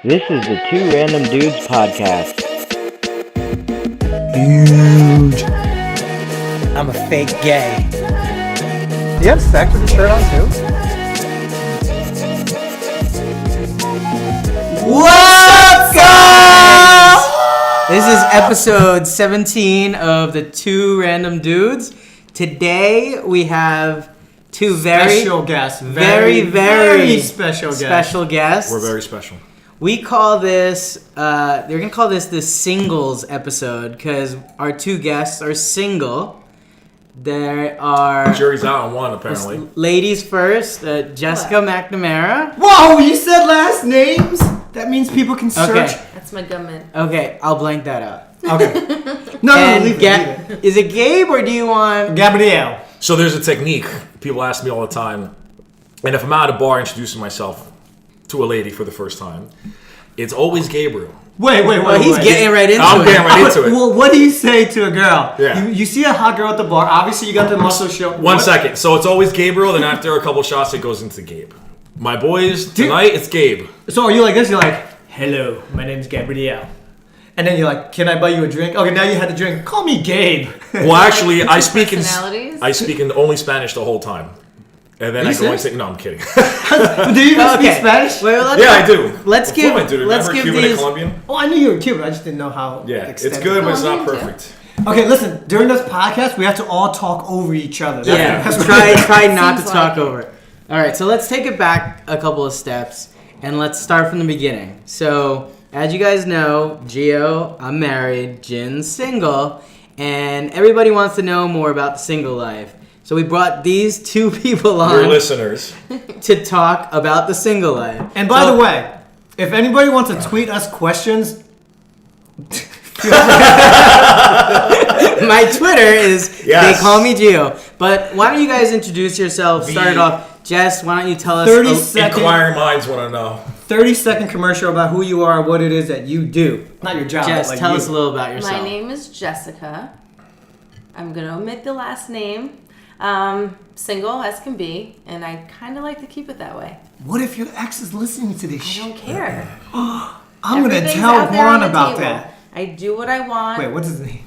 This is the Two Random Dudes podcast. Huge. I'm a fake gay. Do you have sex with your shirt on too? What's up? This is episode 17 of the Two Random Dudes. Today we have two very special guests. Very special guests. We're very special. We call this, they're going to call this the singles episode because our two guests are single. There are... Jury's out on one, apparently. Ladies first, Jessica McNamara. Whoa, you said last names? That means people can search. Okay. That's my government. Okay, I'll blank that out. Okay. No, leave it. Is it Gabe or do you want... Gabrielle. So there's a technique. People ask me all the time. And if I'm at a bar introducing myself to a lady for the first time, it's always Gabriel. Wait. Well, he's getting right into it. I'm getting right into it. Well, what do you say to a girl? Yeah. You see a hot girl at the bar. Obviously, you got the muscle show. One second. So it's always Gabriel, then after a couple shots, it goes into Gabe. My boys, tonight, it's Gabe. So are you like this? You're like, hello, my name's Gabrielle. And then you're like, can I buy you a drink? Okay, now you had a drink. Call me Gabe. Well, actually, I speak in only Spanish the whole time. And then I go and say, no, I'm kidding. Do you even speak Spanish? I do. Let's give Cuban these... and Colombian? Oh, I knew you were Cuban. I just didn't know how. Yeah, it's extended. good, but it's not perfect. Okay, listen. During this podcast, we have to all talk over each other. Try not to talk over it. All right, so let's take it back a couple of steps, and let's start from the beginning. So, as you guys know, Gio, I'm married, Jin's single, and everybody wants to know more about the single life. So we brought these two people on. Your listeners. To talk about the single life. And by the way, if anybody wants to tweet us questions... My Twitter is Yes. They Call Me Gio. But why don't you guys introduce yourselves? Start it off. Jess, why don't you tell us... 30-second Inquiring minds want to know. 30-second commercial about who you are, what it is that you do. Not your job, Jess, but like tell you. us a little about yourself. My name is Jessica. I'm going to omit the last name. Single as can be, and I kind of like to keep it that way. What if your ex is listening to this I shit? don't care. I'm going to tell Juan about that. I do what I want. Wait, what's his name?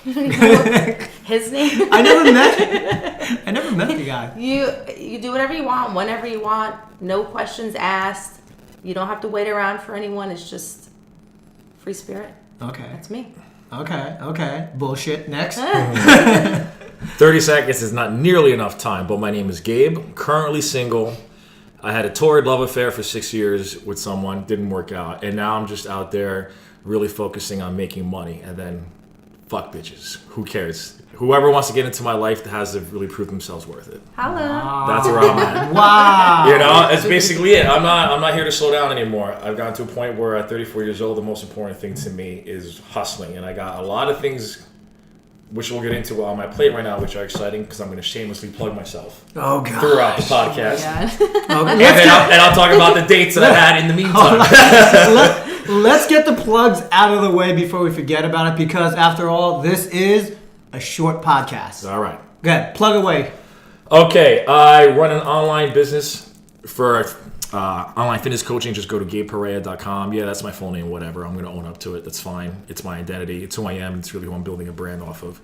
His name? I never met the guy. You do whatever you want, whenever you want. No questions asked. You don't have to wait around for anyone. It's just free spirit. Okay. That's me. Okay. Bullshit. Next. 30 seconds is not nearly enough time, but my name is Gabe. I'm currently single. I had a torrid love affair for 6 years with someone. Didn't work out. And now I'm just out there really focusing on making money. And then fuck bitches. Who cares? Whoever wants to get into my life has to really prove themselves worth it. Hello. That's where I'm at. Wow. You know, that's basically it. I'm not here to slow down anymore. I've gotten to a point where at 34 years old, the most important thing to me is hustling. And I got a lot of things which we'll get into on my plate right now, which are exciting because I'm going to shamelessly plug myself Oh, God. throughout the podcast. Oh, And I'll talk about the dates that I had in the meantime. Let's get the plugs out of the way before we forget about it, because after all, this is a short podcast. All right. Go ahead, plug away. Okay, I run an online business for online fitness coaching. Just go to gabeparaya.com. Yeah, that's my full name, whatever. I'm going to own up to it. That's fine. It's my identity. It's who I am. It's really who I'm building a brand off of.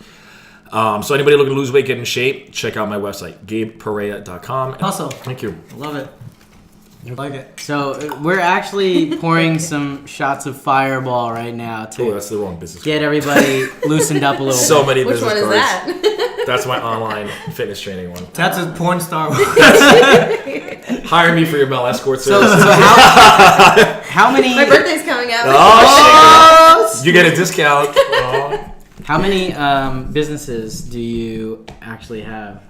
So anybody looking to lose weight, get in shape, check out my website, gabeparaya.com. Hustle. Thank you. Love it. Like it. So we're actually pouring some shots of Fireball right now Oh, to that's the wrong business get card. everybody loosened up a little So bit. many Which business one is cards. that? That's my online fitness training one. That's a porn star. Hire me for your Mel Escort So services. how many... My birthday's coming up. Oh, shit. You get a discount. Oh. How many businesses do you actually have?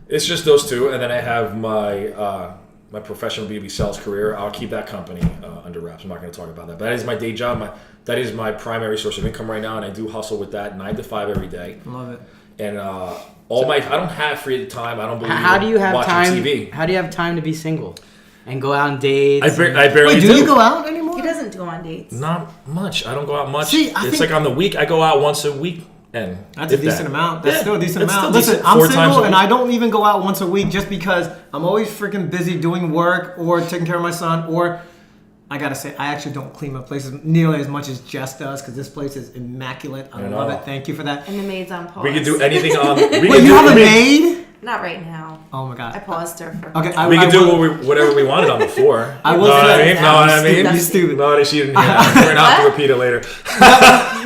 It's just those two, and then I have my professional B2B sales career. I'll keep that company under wraps. I'm not going to talk about that. But that is my day job. That is my primary source of income right now, and I do hustle with that 9 to 5 every day. Love it. And I don't have free time. I don't believe How do you have watching time? TV. How do you have time to be single and go out on dates? I barely Wait, do you go out anymore? He doesn't go on dates. Not much. I don't go out much. See, I it's think- like on the week. I go out once a week. And That's a decent amount. That's still a decent it's amount. still Listen, decent. I'm 4 times a single and week. I don't even go out once a week just because I'm always freaking busy doing work or taking care of my son or I gotta say, I actually don't clean my places nearly as much as Jess does because this place is immaculate. I love it. Thank you for that. And the maid's on pause. We can do anything on. Wait, you have a maid? Not right now. Oh my god. I paused her for. Okay, we can do whatever we wanted on the floor. I will. Know what I mean? You're stupid. No, she didn't hear that. We're gonna have to repeat it later.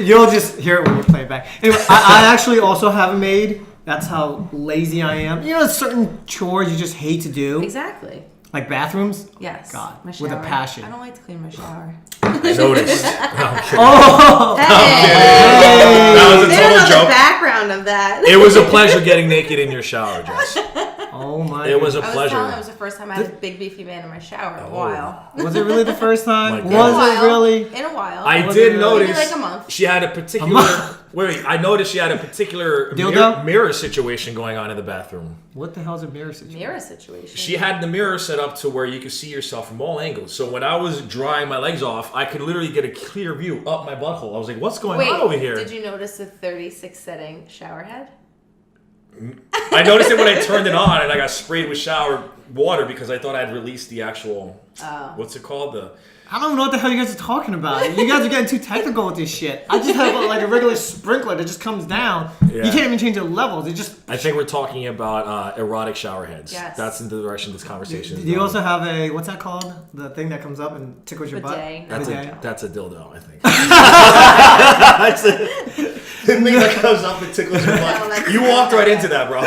You'll just hear it when we play it back. Anyway, I actually also have a maid. That's how lazy I am. You know, certain chores you just hate to do. Exactly. Like bathrooms? Yes. God, my with a shower. passion. I don't like to clean my shower. I noticed. No, I'm kidding. Oh! Hey! That was a They don't total know joke. the background of that. It was a pleasure getting naked in your shower, Jess. Oh my It was a I was pleasure. telling, it was the first time I had a big beefy man in my shower in a while. Was it really the first time? My God. Was it really? In a while. I Was did it notice Maybe like a month. she had a particular. Wait, I noticed she had a particular Dildo? mirror situation going on in the bathroom. What the hell's a mirror situation? Mirror situation. She had the mirror set up to where you could see yourself from all angles. So when I was drying my legs off, I could literally get a clear view up my butthole. I was like, "What's going on over here?" Did you notice the 36 setting shower head? I noticed it when I turned it on, and I got sprayed with shower water because I thought I'd released the actual. What's it called? I don't know what the hell you guys are talking about. You guys are getting too technical with this shit. I just have like a regular sprinkler that just comes down. Yeah. You can't even change the levels. It just. I think we're talking about erotic shower heads. Yes. That's in the direction this conversation is Do you going. also have a what's that called? The thing that comes up and tickles your Bidet. butt. That's a dildo, I think. That's the thing that comes up and tickles your butt. You walked right into that, bro.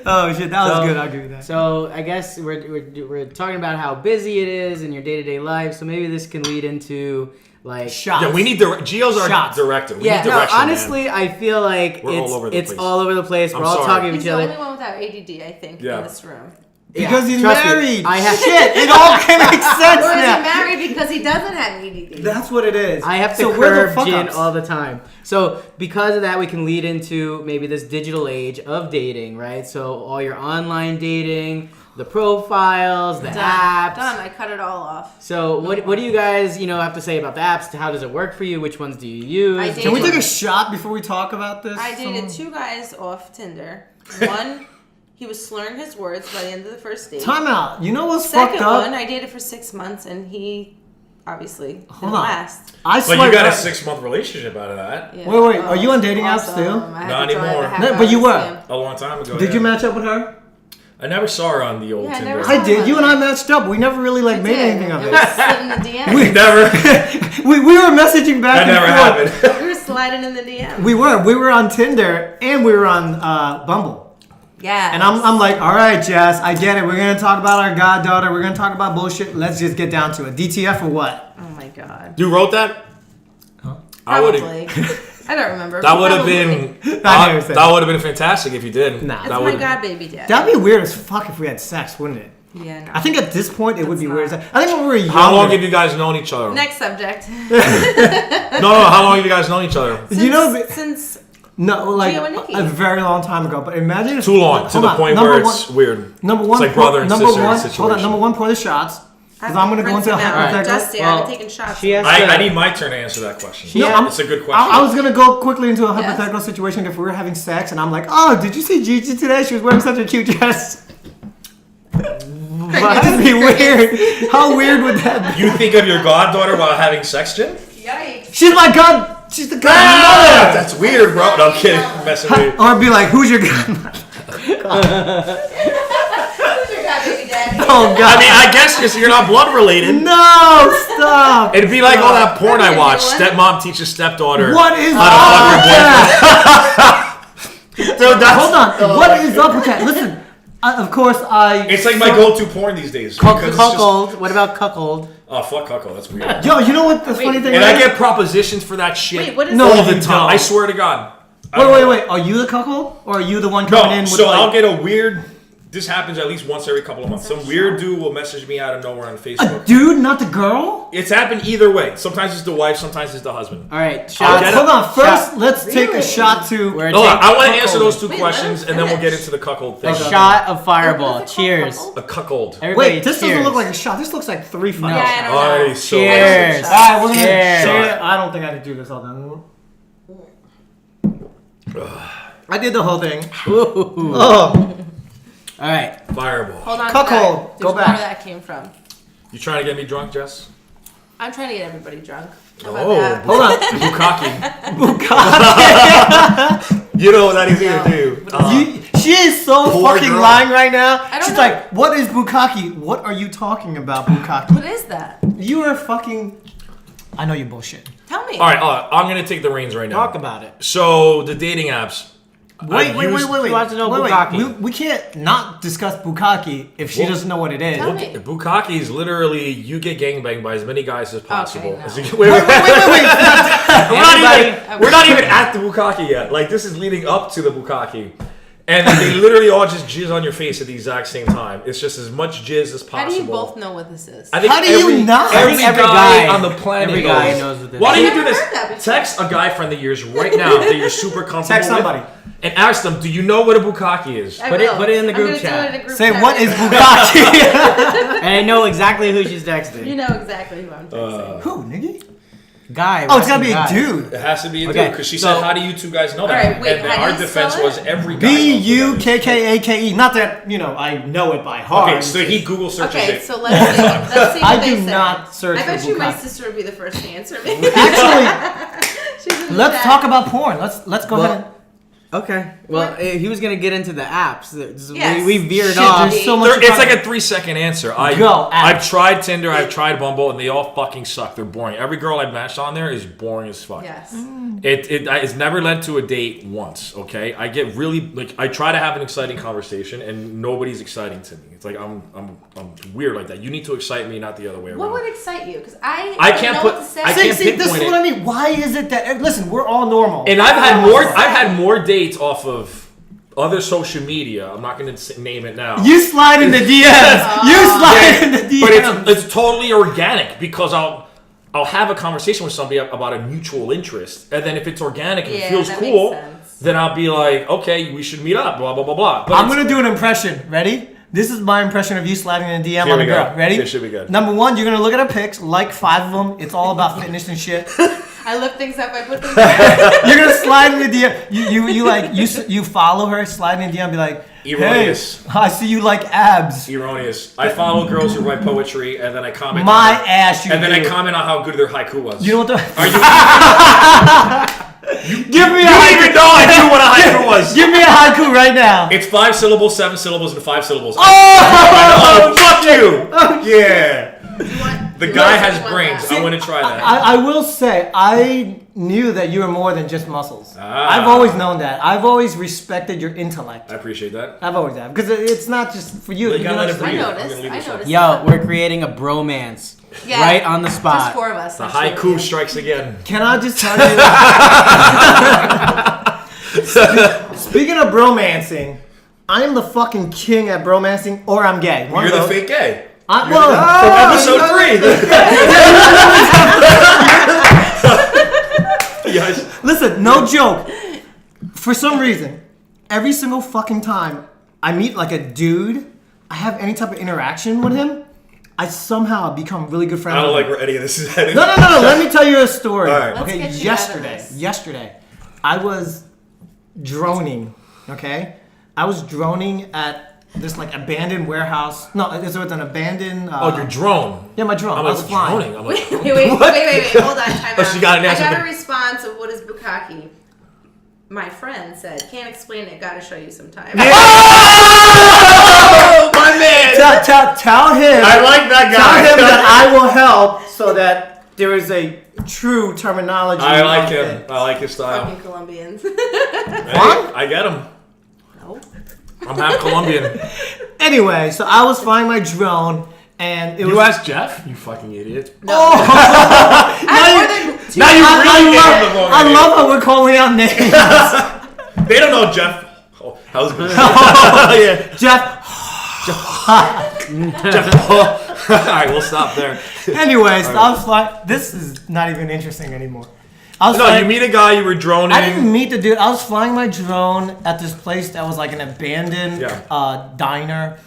Oh shit, that was good. I'll give you that. So I guess we're talking about how busy it is in your day-to-day life. So maybe this can lead into like Shots. Yeah, we need Gio's our Shots. director. We Yeah, need no, direction, honestly, man. I feel like We're all over the it's place. all over the place. We're I'm all sorry. talking to He's each the other. only one without ADD, I think, Yeah. in this room. Because Yeah, he's trust me, married. I have Shit, it all can make sense Or is he now. married because he doesn't have ADD? That's what it is. I have to so we're the curb fuck Jin ups. all the time. So because of that, we can lead into maybe this digital age of dating, right? So all your online dating, the profiles, the apps. Done. I cut it all off. So what do you guys have to say about the apps? How does it work for you? Which ones do you use? I Can we dated- take a shot before we talk about this? I dated two guys off Tinder. One, he was slurring his words by the end of the first date. Time out. You know what's Second fucked up? one, I dated for 6 months, and he obviously didn't Hold on. last. I But swear you got to a God- 6-month relationship out of that. Yeah. Wait, are you on dating apps awesome. still? I had Not to drive anymore. a half No, hour but you to were. see him. A long time ago. Did yeah. you match up with her? I never saw her on the old Yeah, I Tinder. never saw I did. You and I matched up. We never really like made Yeah, anything of it it. was slid in the DM. We Never. we were messaging back That and never forth. happened. We were sliding in the DM. We were on Tinder and we were on Bumble. Yeah. And I'm like, all right, Jess, I get it. We're gonna talk about our goddaughter. We're gonna talk about bullshit. Let's just get down to it. DTF or what? Oh my god. You wrote that? I would have. Probably. I don't remember. That would have Probably. been. I never said That would have been fantastic if you did. Nah. That's that my would. god baby dad. That'd be weird as fuck if we had sex, wouldn't it? Yeah, no. I think at this point it would be That's weird. not. I think when we were younger. How long have you guys known each other? Next subject. No. How long have you guys known each other? You know, Since no, like Gio and Nikki. a very long time ago. But imagine if, Too long to hold the on, point number where one- it's weird. Number one, It's like brother and number sister one, situation. hold on. Number one, pour the shots. Because I'm gonna go into a hypothetical. Dusty, Well, I've been taking shots. she has I need my turn to answer that question. No, It's a good question. I was gonna go quickly into a hypothetical situation if we were having sex, and I'm like, oh, did you see Gigi today? She was wearing such a cute dress. That'd be weird. How weird would that be? You think of your goddaughter while having sex, Jim? Yikes. She's my god. She's the godmother. That's weird, bro. No, I'm kidding. I'm messing with you. Or I'd be like, who's your godmother? Who's your god baby daddy? Oh I god. mean, I guess because you're not blood related. No, stop. It'd be like all that porn I That's a watched. new one. Stepmom teaches stepdaughter. What is how up to with fuck your boyfriend. that? Dude, that's, Hold on. What is up with that? Listen, of course I. It's like my go-to porn these days. because it's just- Cuckold. What about cuckold? Oh, fuck cuckold. That's weird. Yo, you know what the funny thing And is? I get propositions for that shit Wait, what is No, all that? the you time. don't. I swear to God. I don't know. Wait. Are you the cuckold? Or are you the one coming in No, with so like... I'll get a weird. This happens at least once every couple of months. Some weird dude will message me out of nowhere on Facebook. Dude, not the girl? It's happened either way. Sometimes it's the wife, sometimes it's the husband. All right, I'll shots. get it. Hold on. First, Shot. let's take a shot to... We're Hold on, taking I want to cuckold. answer those two Wait, questions, let and him then we'll get finish. into the cuckold A thing. shot of Fireball. What's it called, Cheers. cuckold? A cuckold. Everybody, Wait, this cheers. doesn't look like a shot. This looks like 3 fucking No. Yeah, I shots. don't know. Alright, so Cheers. All right, we're gonna Cheers. share. I don't think I can do this all done. I did the whole thing. Ooh. Oh, All right. Fireball. Hold on. Cuckold. To that. Go There's back. more where that came from. You trying to get me drunk, Jess? I'm trying to get everybody drunk. How about that? Hold on. Bukkake. You know what that is going to do. She is so Poor fucking girl. lying right now. I don't She's know. like, what is bukkake? What are you talking about, bukkake? What is that? You are fucking... I know you're bullshit. Tell me. All right, I'm going to take the reins right now. Talk about it. So, the dating apps. Wait. She wants to know bukkake. We can't not discuss bukkake if she doesn't know what it is. Tell me. Bukkake is literally you get gangbanged by as many guys as possible. no. Wait. Everybody- We're not even at the bukkake yet. Like, this is leading up to the bukkake. And they literally all just jizz on your face at the exact same time. It's just as much jizz as possible. How do you both know what this is? I think How do you not? Every Every guy guy- on the planet every guy knows what this Why is. don't you I've do never this? heard that before. Text a guy friend of yours right now that you're super comfortable Text somebody. with. And ask them, do you know what a bukkake is? I Put it- will. put it in the I'm group gonna do chat. it in a group Say, chat what right is now. bukkake? And I know exactly who she's texting. You know exactly who I'm texting. Who, nigga? Guy. Oh, it's gotta be a guy. dude. It has to be a Okay, dude because she so- said, "How do you two guys know that?" Alright, wait, and then how do our you defense spell was it? every guy. knows what that is. Bukkake. Not that, I know it by heart. Okay, so he Google searches Okay, it. so let's see what I they do say. not search I for bet you my bukkake. sister would be the first to answer me. Actually, She's in the let's chat. talk about porn. Let's go Well, ahead and... Okay. Well, he was gonna get into the apps. Yes. We veered Shit, off. there's so much to It's talk like about. a 3-second answer. Go, I've Alex. tried Tinder, I've tried Bumble, and they all fucking suck. They're boring. Every girl I've matched on there is boring as fuck. Yes. It's never led to a date once. Okay, I get really I try to have an exciting conversation, and nobody's exciting to me. It's like I'm weird like that. You need to excite me, not the other way around. What would excite you? Because I can't know put- what to say. I can't See, this is pinpoint what I mean. Why is it that... Listen, we're all normal. And I've had more dates off of other social media. I'm not going to name it now. You slide in the DMs. You slide in the DMs. But it's totally organic because I'll have a conversation with somebody about a mutual interest, and then if it's organic and it Yeah, feels that cool, makes sense. then I'll be like, okay, we should meet up. Blah blah blah blah. But I'm it's- gonna do an impression. Ready? This is my impression of you sliding in a DM Here on we a girl. go. Ready? This should be good. Number one, you're gonna look at her pics, like 5 of them. It's all about fitness and shit. I look things up. I put things up. You're gonna slide in the DM. You follow her, slide in the DM, be like, Erroneous. hey, I see you like abs. Erroneous. I follow girls who write poetry, and then I comment. My on it, ass, you and then do. I comment on how good their haiku was. You know what the? Are you? Give me a You don't haiku. even know I knew what a haiku was. Give me a haiku right now. It's 5 syllables, 7 syllables, and 5 syllables. Oh, Fuck you! Yeah. The guy You has want brains. that. I want to try that. I will say, I knew that you were more than just muscles. Ah. I've always known that. I've always respected your intellect. I appreciate that. I've always have. Because it's not just for you. You gotta let it it's breathe. I I'm gonna noticed. leave I this up. noticed. Yo, we're creating a bromance. Yeah. Right on the spot. Just 4 of us. The I'm sure of haiku you. strikes again. Can I just tell you? Speaking of bromancing, I am the fucking king at bromancing, or I'm gay. One You're of the those. fake gay. From Episode 3. Yes. Listen, no joke. For some reason, every single fucking time I meet like a dude, I have any type of interaction with him, I somehow become really good friends I don't with like him. where any of this is headed. No. Let me tell you a story. All right. Let's Okay, get you out of this. yesterday, I was droning. Okay, I was droning at this like abandoned warehouse. No, it was an abandoned. Oh, your drone. Yeah, my drone. I'm I like, was flying. droning. I'm like, Wait. Hold on. Time Oh, out. she got an answer. I got a response of what is bukkake. My friend said, "Can't explain it. Got to show you sometime." oh, my man. Tell him. I like that Tell guy. him that I will help so that there is a true terminology. I like of him. it. I like his style. Fucking Colombians. Hey, I get him. No. I'm half Colombian. Anyway, so I was flying my drone, and it was. You asked Jeff? You fucking idiot. I have more than two. Now you I really gave him the wrong I name. love how we're calling out names. They don't know Jeff. Oh, how's it? Yeah. Jeff. All right, we'll stop there. Anyways, I was flying. This is not even interesting anymore. I was No, flying, you meet a guy, you were droning. I didn't meet the dude. I was flying my drone at this place that was like an abandoned Yeah. diner,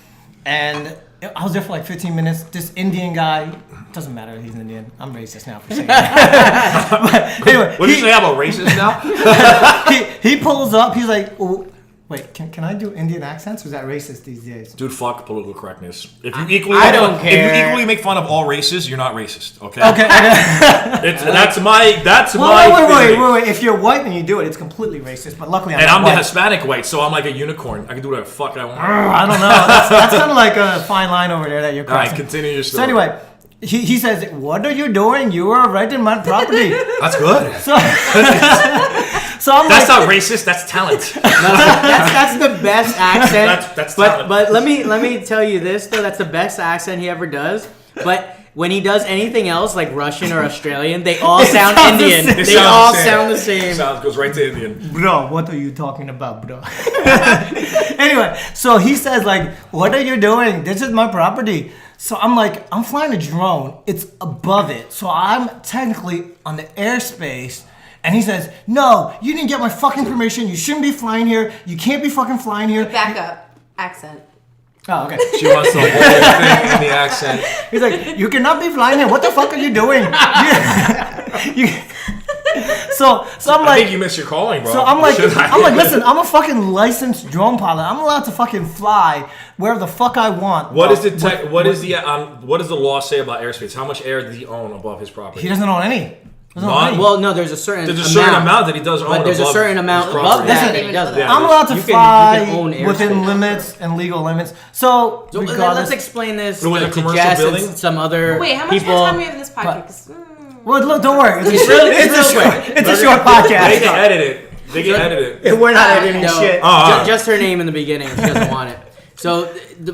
and I was there for like 15 minutes. This Indian guy, doesn't matter if he's Indian. I'm racist now for saying that. But anyway, What did you say about racist now? he pulls up. He's like, Wait, can I do Indian accents or is that racist these days? Dude, fuck political correctness. If you equally, I don't care. If you equally make fun of all races, you're not racist. Okay. Okay. That's my Wait. If you're white and you do it, it's completely racist. But luckily, I'm And not I'm white. the Hispanic white, so I'm like a unicorn. I can do whatever the fuck I want. I don't know. That's kind of like a fine line over there that you're All right, crossing. continue your So story. anyway, he says, "What are you doing? You are right in my property." That's good. So I'm That's like, not racist. That's talent. That's the best accent. That's talent. but let me tell you this though. That's the best accent he ever does. But when he does anything else like Russian or Australian, they all sound sounds the Indian. same. It They sounds all the same. sound the same. Goes right to Indian. bro, what are you talking about, bro? Anyway, so he says like, "What are you doing? This is my property." So I'm like, I'm flying a drone. It's above it, so I'm technically on the airspace. And he says, "No, you didn't get my fucking permission. You shouldn't be flying here. You can't be fucking flying here." Back up. Accent. Oh, okay. She wants the whole thing in the accent. He's like, "You cannot be flying here. What the fuck are you doing?" So I'm I like, think you missed your calling, bro. so I'm like, Should I? listen, I'm a fucking licensed drone pilot. I'm allowed to fucking fly wherever the fuck I want. What is what does the law say about airspace? How much air does he own above his property? He doesn't own any. Well, no, there's a certain There's a certain amount that he does own. But there's a above certain his amount above property. that Listen, he doesn't. Yeah. I'm allowed to You fly can own within airspace. limits and legal limits. So So regardless, let's explain this With a to commercial Jess building? and some other Wait, how much people. more time do we have in this podcast? 'Cause, well, look, don't worry. It's a quick. short They podcast. can edit it. They can edit it. We're not editing No, shit. just her name in the beginning. She doesn't want it. So,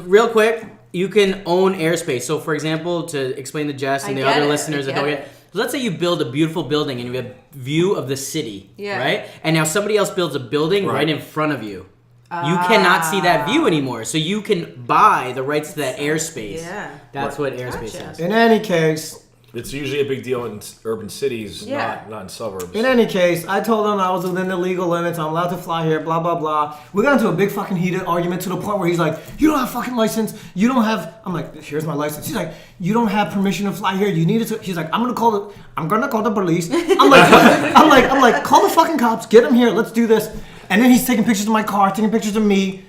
real quick, you can own airspace. So, for example, to explain to Jess and I the get other it, listeners I that don't get get. So let's say you build a beautiful building and you have view of the city, Yeah. right? And now somebody else builds a building right Right. in front of you. You cannot see that view anymore. So you can buy the rights to that airspace. Yeah. That's what airspace Gotcha. is. In any case, It's usually a big deal in urban cities, Yeah. not in suburbs. In any case, I told him I was within the legal limits. I'm allowed to fly here, blah, blah, blah. We got into a big fucking heated argument to the point where he's like, "You don't have fucking license. You don't have..." I'm like, "Here's my license." He's like, "You don't have permission to fly here. You need it to..." He's like, I'm gonna call the police." I'm like, "Call the fucking cops. Get them here. Let's do this." And then he's taking pictures of my car, taking pictures of me.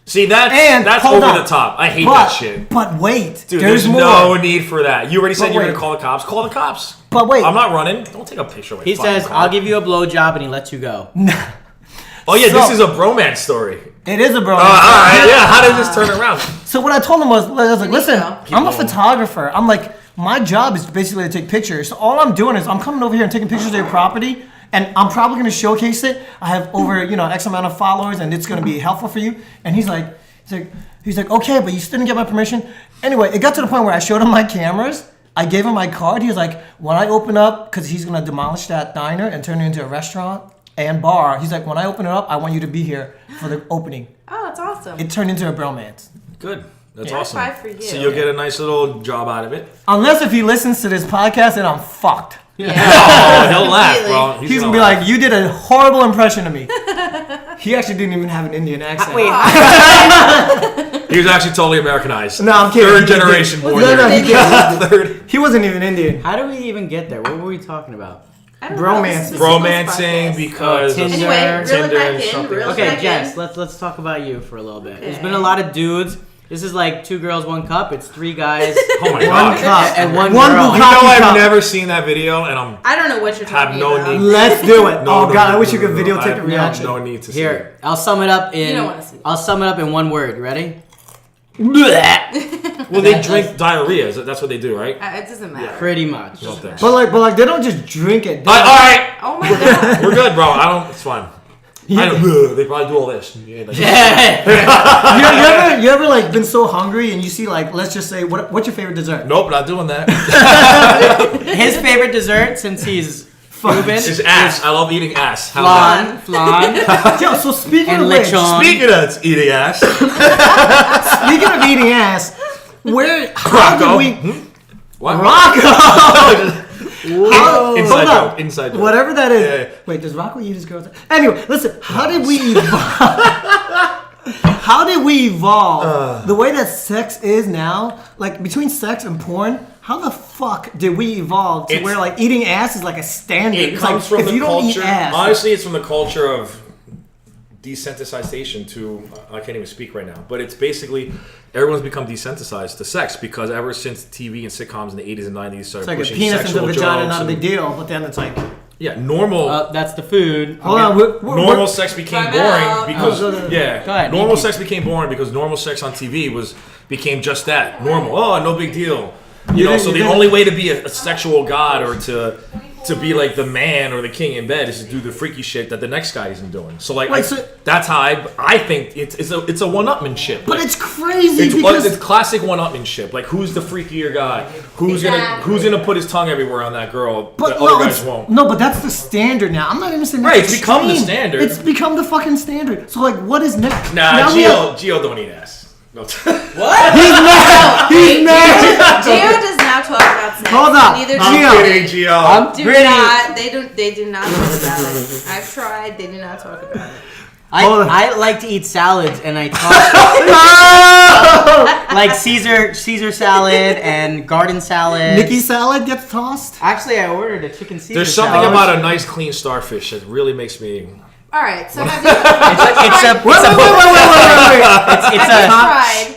See, that's hold over on. the top. I hate But, that shit. But wait, Dude, there's more. no need for that. You already said But you're wait. gonna call the cops. Call the cops. But wait. I'm not running. Don't take a picture of my He fucking says, car. "I'll give you a blowjob," and he lets you go. Oh yeah, So- this is a bromance story. It is a bro. All right, yeah. How did this turn around? So what I told him was, I was like, "Listen, Keep I'm a going. photographer. I'm like, my job is basically to take pictures. So all I'm doing is I'm coming over here and taking pictures of your property, and I'm probably going to showcase it. I have over, X amount of followers, and it's going to be helpful for you." And he's like, "Okay, but you still didn't get my permission." Anyway, it got to the point where I showed him my cameras. I gave him my card. He was like, "When I open up, because he's going to demolish that diner and turn it into a restaurant and bar. He's like, when I open it up, I want you to be here for the opening." Oh, that's awesome. It turned into a bromance. Good. That's Yeah. awesome. High five for you. So you'll get a nice little job out of it. Unless if he listens to this podcast, then I'm fucked. Yeah. Oh, he'll laugh, bro. He's gonna be like, "You did a horrible impression of me." He actually didn't even have an Indian accent. Wait, he was actually totally Americanized. No, I'm kidding. Third generation born here. No, he didn't. Third. He wasn't even Indian. how do we even get there? What were we talking about? I don't Bromance. know. This is Romancing podcast. because Tinder. Anyway, reel it Tinder back and in. something Reel it Okay, back Jess, in. let's talk about you for a little bit. There's Okay. been a lot of dudes. This is like 2 girls, 1 cup. It's 3 guys. oh my One god. cup And one One girl. You Bukkake know I've cup. never seen that video, and I don't know what you're Have talking no about. need. Let's do it. No, Oh no, God, no, I wish you no, could no, videotape I the have reaction. No need to see Here, it. I'll sum it up in. You don't wanna see it. I'll sum it up in 1 word. Ready? Well, they drink diarrhea. That's what they do, right? It doesn't matter. Pretty much. Something. But like, they don't just drink it. They- All right, Oh my god. we're good, bro. I don't. It's fine. I don't, they probably do all this. Yeah, like- you ever like been so hungry and you see like, let's just say, what's your favorite dessert? Nope, not doing that. His favorite dessert, since he's Cuban, It's ass. I love eating ass. How's that? flan. Yo, so speaking And of which, lechon. Speaking of eating ass, speaking of eating ass, how Rocco. did we? what? Rocco. Inside Hold joke. on. Inside joke. Whatever that is. Yeah. Wait, does Rocco eat his girls? Anyway, listen. How did we evolve? How did we evolve? The way that sex is now, like between sex and porn, how the fuck did we evolve to It's- where like eating ass is like a standard? It It's comes like, from if the you don't culture. eat ass, Honestly, it's from the culture of desensitization to I can't even speak right now, but it's basically everyone's become desensitized to sex because ever since TV and sitcoms in the 80s and 90s started It's like a pushing penis into sexual the vagina, jokes not a big and- deal. But then it's like, normal That's the food. hold on, normal sex became Time boring out. because Go ahead, normal Nikki. sex became boring because normal sex on TV became just that normal. Oh, no big deal. You know, so the only way to be a sexual god or to be like the man or the king in bed is to do the freaky shit that the next guy isn't doing. So like, that's how I think it's a one-upmanship. but Like, it's crazy it's because classic one-upmanship. Like, who's the freakier guy? Who's gonna put his tongue everywhere on that girl that other guys won't? No, but that's the standard now. I'm not even saying Right, that's it's become the extreme. standard. It's become the fucking standard. So like, what is next? Nah, Now we have- Gio don't eat ass. No. What? He's mad. Gio does not talk about sex. Hold on. Neither I'm do kidding, they. Gio. Do not. They do not talk about it. I've tried. They do not talk about it. I like to eat salads, and I toss like Caesar salad and garden salad. Nikki salad gets tossed. Actually, I ordered a chicken Caesar There's something salad. about a nice clean starfish that really makes me. All right. So have you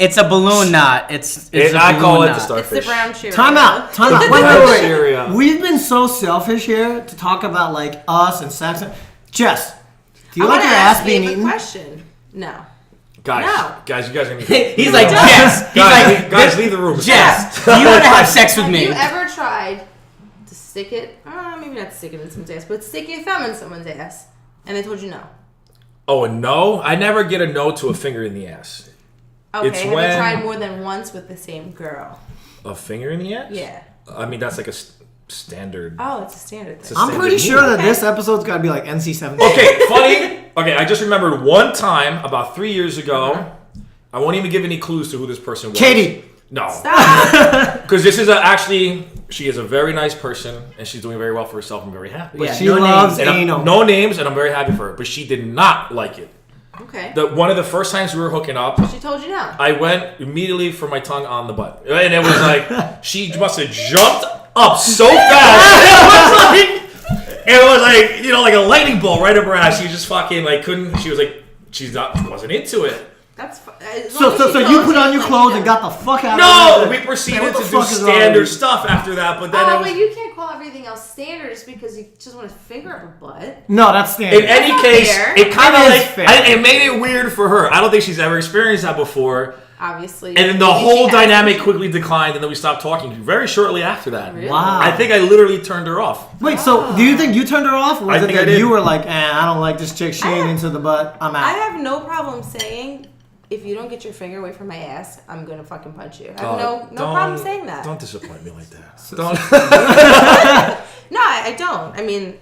It's a balloon knot. It's a I call balloon it the knot. starfish. It's the brown Cheerio. Time out. Wait. Cheerio. We've been so selfish here to talk about like us and sex. Jess, do you like your ass being eaten? Question. No. Guys, No. you guys are gonna. He's like, Jess. He's like, guys, leave the room. Jess, do you want to have sex with Have me? you ever tried to stick it? Maybe not stick it in someone's ass, but stick your thumb in someone's ass, and they told you no. Oh, a no? I never get a no to a finger in the ass. Okay. It's have when- you tried more than once with the same girl? A finger in the ass? Yeah. I mean, that's like a standard. Oh, it's a standard It's thing. a I'm pretty standard sure move. that this episode's got to be like NC-17. Okay, funny. Okay, I just remembered one time about 3 years ago. I won't even give any clues to who this person was. Katie. No. Stop. Because this is she is a very nice person, and she's doing very well for herself. I'm very happy. Yeah, She no loves names. And anal. no names, and I'm very happy for her. But she did not like it. Okay. One of the first times we were hooking up, She told you no. I went immediately for my tongue on the butt. And it was like, she must have jumped up so fast. It was like, like a lightning bolt right up her ass. She just fucking couldn't, she was like, wasn't into it. That's fine. So you put on your clothes and got the fuck out No, of we there. proceeded What to the do fuck is wrong standard with you? stuff after that, but then it Oh, was... but you can't call everything else standard just because you just want to finger up her butt. No, that's standard. In any not case, fair. it kind It of is fair. it made it weird for her. I don't think she's ever experienced that before. Obviously. And then the Maybe she whole has. dynamic quickly declined, and then we stopped talking very shortly after that. Really? Wow. I think I literally turned her off. Wait, so do you think you turned her off? Or was I it think I that did. you were like, I don't like this chick. She ain't into the butt. I'm I out. have no problem saying, if you don't get your finger away from my ass, I'm gonna fucking punch you. I have no problem saying that. Don't disappoint me like that. Don't. No, I don't. I mean,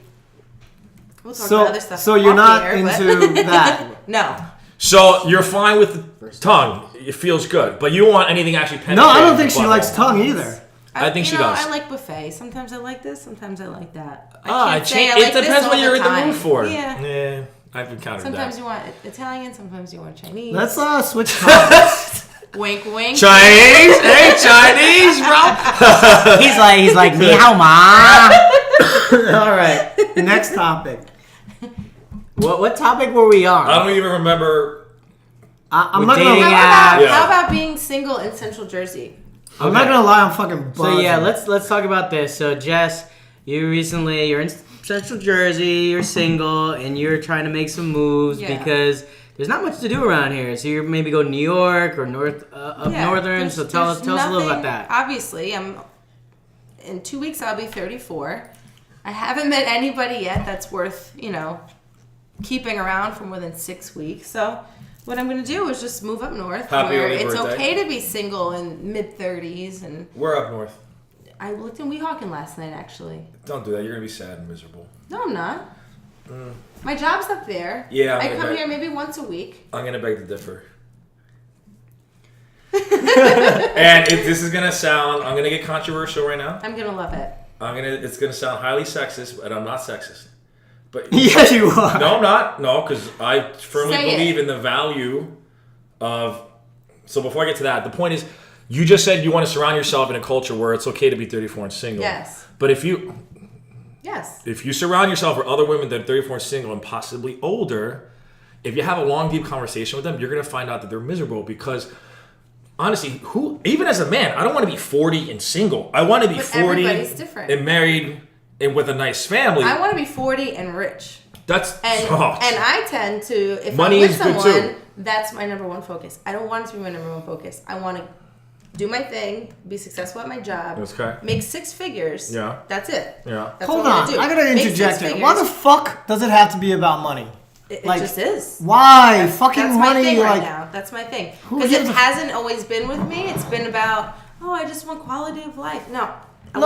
we'll talk about other stuff. So you're off not the air, but- into that. No. So you're fine with the tongue. It feels good, but you don't want anything actually penetrating. No, I don't the think she butthole. likes tongue either. I think she does. I like buffet. Sometimes I like this. Sometimes I like that. Ah, say I it like this depends all what you're the in the time. mood for. Yeah. I've encountered Sometimes that. you want Italian. Sometimes you want Chinese. Let's switch topics. Wink, wink. Chinese, hey Chinese, bro. He's like ni hao ma. All right, next topic. What topic were we on? I don't even remember. I'm With not dating gonna. app. Yeah. How about being single in Central Jersey? I'm not gonna lie. I'm fucking. So buzzing. yeah, let's talk about this. So Jess, you're in Central Jersey, you're single, and you're trying to make some moves Yeah. because there's not much to do around here. So you're maybe go to New York or up northern. So tell us a little about that. Obviously, in 2 weeks I'll be 34. I haven't met anybody yet that's worth keeping around for more than 6 weeks. So what I'm gonna do is just move up north, Happy where early it's birthday. okay to be single in mid-30s. And We're up north. I looked in Weehawken last night, actually. Don't do that. You're gonna be sad and miserable. No, I'm not. My job's up there. Yeah, I'm I gonna come bet. here maybe once a week. I'm gonna beg to differ. And if this is gonna sound, I'm gonna get controversial right now. I'm gonna love it. It's gonna sound highly sexist, but I'm not sexist. But Yes, you are. no, I'm not. No, because I firmly Say it. believe in the value of. So before I get to that, the point is, you just said you want to surround yourself in a culture where it's okay to be 34 and single. Yes. But if you Yes. surround yourself with other women that are 34 and single and possibly older, if you have a long, deep conversation with them, you're going to find out that they're miserable because, honestly, even as a man, I don't want to be 40 and single. I want to be 40 and married and with a nice family. I want to be 40 and rich. And I tend to, if money I'm with is good someone, too. that's my number one focus. I don't want it to be my number one focus. I want to do my thing, be successful at my job, make 6 figures. Yeah. That's it. Yeah. That's Hold on. I gotta interject here. Why the fuck does it have to be about money? It just is. Why? Fucking that's money. My thing right now. That's my thing. Because it hasn't always been with me. It's been about, I just want quality of life. No. They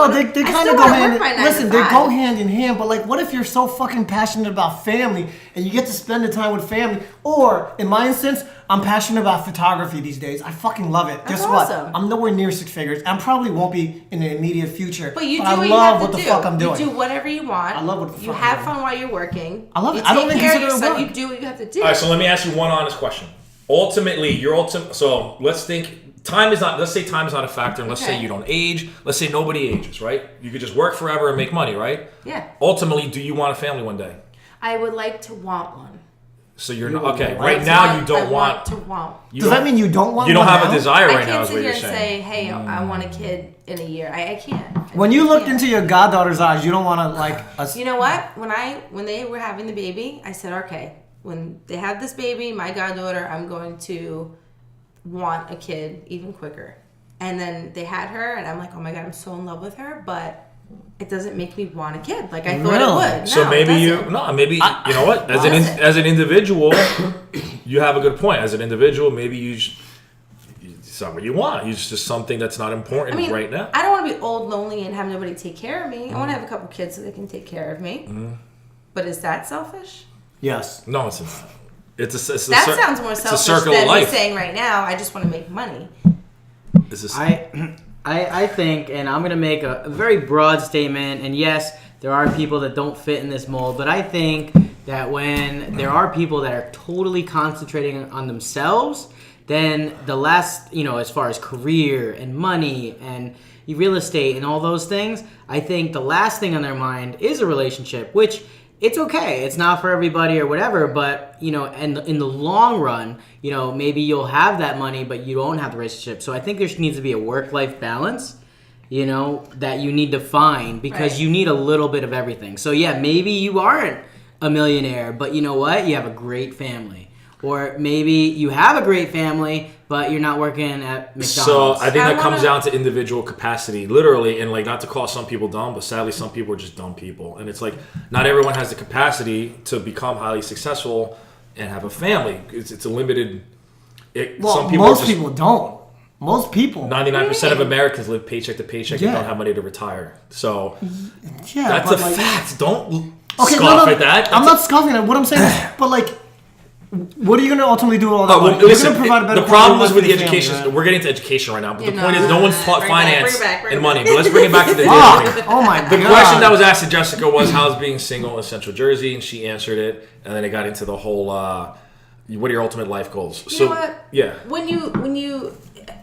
kind of go hand in listen, they go hand in hand, but like what if you're so fucking passionate about family and you get to spend the time with family? Or in my instance, I'm passionate about photography these days. I fucking love it. Guess what? I'm nowhere near 6 figures. I probably won't be in the immediate future. But you do I what love you have what to the fuck I'm doing. You do whatever you want. I love what the fuck you have fun while you're working. I love it. I don't even consider it work. You do what you have to do. All right, so let me ask you one honest question. Ultimately, so let's think. Let's say time is not a factor, and let's say you don't age. Let's say nobody ages, right? You could just work forever and make money, right? Yeah. Ultimately, do you want a family one day? I would like to want one. So you're not okay. Right now, you don't want. Does that mean you don't want? You don't one have now? a desire right now, is what you're I can't sit here saying. and say, "Hey, I want a kid in a year." I can't. When you looked into your goddaughter's eyes, you don't want to like. You know what? When they were having the baby, I said, "Okay, when they have this baby, my goddaughter, I'm going to want a kid even quicker." And then they had her, and I'm like, "Oh my god, I'm so in love with her," but it doesn't make me want a kid like I thought it would. So maybe you know what? As an individual, you have a good point. As an individual, maybe it's not what you want. It's just something that's not important right now. I don't want to be old, lonely, and have nobody take care of me. I want to have a couple kids so they can take care of me. But is that selfish? Yes. No, it's not. That sounds more selfish than me saying right now, I just want to make money. I think, and I'm going to make a very broad statement, and yes, there are people that don't fit in this mold, but I think that when there are people that are totally concentrating on themselves, then the last, as far as career and money and real estate and all those things, I think the last thing on their mind is a relationship, which it's okay. It's not for everybody or whatever, but, and in the long run, maybe you'll have that money, but you don't have the relationship. So I think there needs to be a work-life balance, that you need to find because you need a little bit of everything. So yeah, maybe you aren't a millionaire, but you know what? You have a great family. Or maybe you have a great family, but you're not working at McDonald's. So I think that comes down to individual capacity, literally, and not to call some people dumb, but sadly some people are just dumb people. And it's not everyone has the capacity to become highly successful and have a family. It's a limited. Most people don't. Most people. 99% of Americans live paycheck to paycheck and don't have money to retire. So that's a fact. Don't scoff at that. I'm not scoffing at what I'm saying is, but what are you going to ultimately do with all that money? Listen, the problem is with the education. Right? We're getting into education right now, but the point is no one's taught finance and money. But let's bring it back to the Oh my God. The question that was asked to Jessica was, how's being single in Central Jersey? And she answered it, and then it got into the whole, what are your ultimate life goals? You know what? Yeah.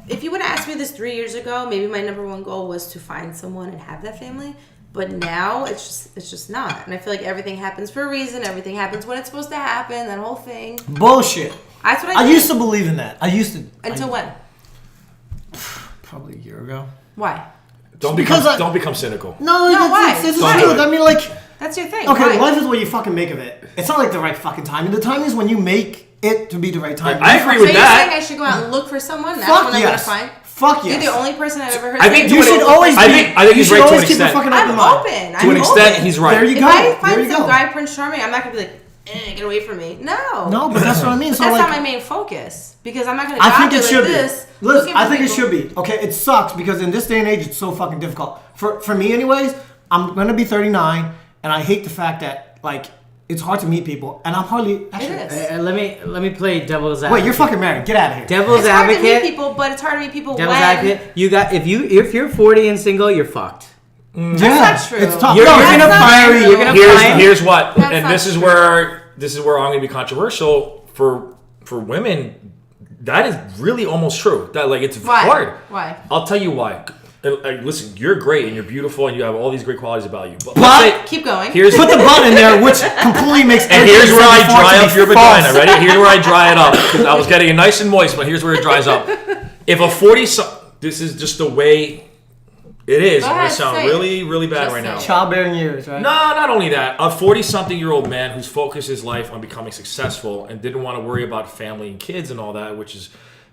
If you would have asked me this 3 years ago, maybe my number one goal was to find someone and have that family. But now it's just not, and I feel like everything happens for a reason. Everything happens when it's supposed to happen. That whole thing. Bullshit. That's what I used to believe in that. Until when? Probably a year ago. Why? Don't become cynical. No, why? It's truth. I mean, that's your thing. Okay, life is what you fucking make of it. It's not the right fucking timing. The timing is when you make it to be the right time. I agree with that. So you're saying I should go out and look for someone? That's when I'm gonna find. Fuck yes. You're the only person I've ever heard. I think you should always. I think he's right to an extent. I'm open. To an extent, he's right. There you go. If I find some guy Prince Charming, I'm not gonna be like, get away from me. No, but that's what I mean. But so that's not my main focus because I'm not gonna. I think it should be. This, listen, I think it should be. Okay, it sucks because in this day and age, it's so fucking difficult. For me, anyways, I'm gonna be 39, and I hate the fact that it's hard to meet people, and I'm hardly. Actually, let me play devil's advocate. Wait, you're fucking married. Get out of here. Devil's advocate. It's hard to meet people, but it's hard to meet people. Devil's advocate. You got if you're 40 and single, you're fucked. That's not true. It's tough. You're gonna find. Here's what, and this is where I'm gonna be controversial for women. That is really almost true. That it's hard. Why? I'll tell you why. listen, you're great and you're beautiful and you have all these great qualities about you. But keep going. Put the but in there, which completely makes. And here's where I dry up your vagina. Ready? Here's where I dry it up because I was getting it nice and moist, but here's where it dries up. If a 40, this is just the way it is. I'm gonna sound really, really bad right now. Childbearing years, right? No, not only that. A 40-something-year-old man who's focused his life on becoming successful and didn't want to worry about family and kids and all that, which is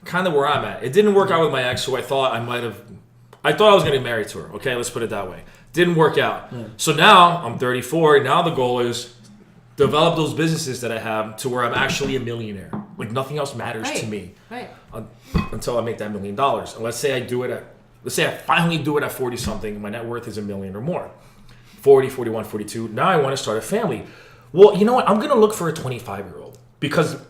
kind of where I'm at. It didn't work out with my ex, who I thought I was going to be married to her. Okay, let's put it that way. Didn't work out. So now I'm 34. Now the goal is develop those businesses that I have to where I'm actually a millionaire. Like nothing else matters to me. Right. Until I make that $1 million. And let's say I finally do it at 40 something, my net worth is $1 million or more. 40, 41, 42. Now I want to start a family. Well, you know what? I'm going to look for a 25-year-old because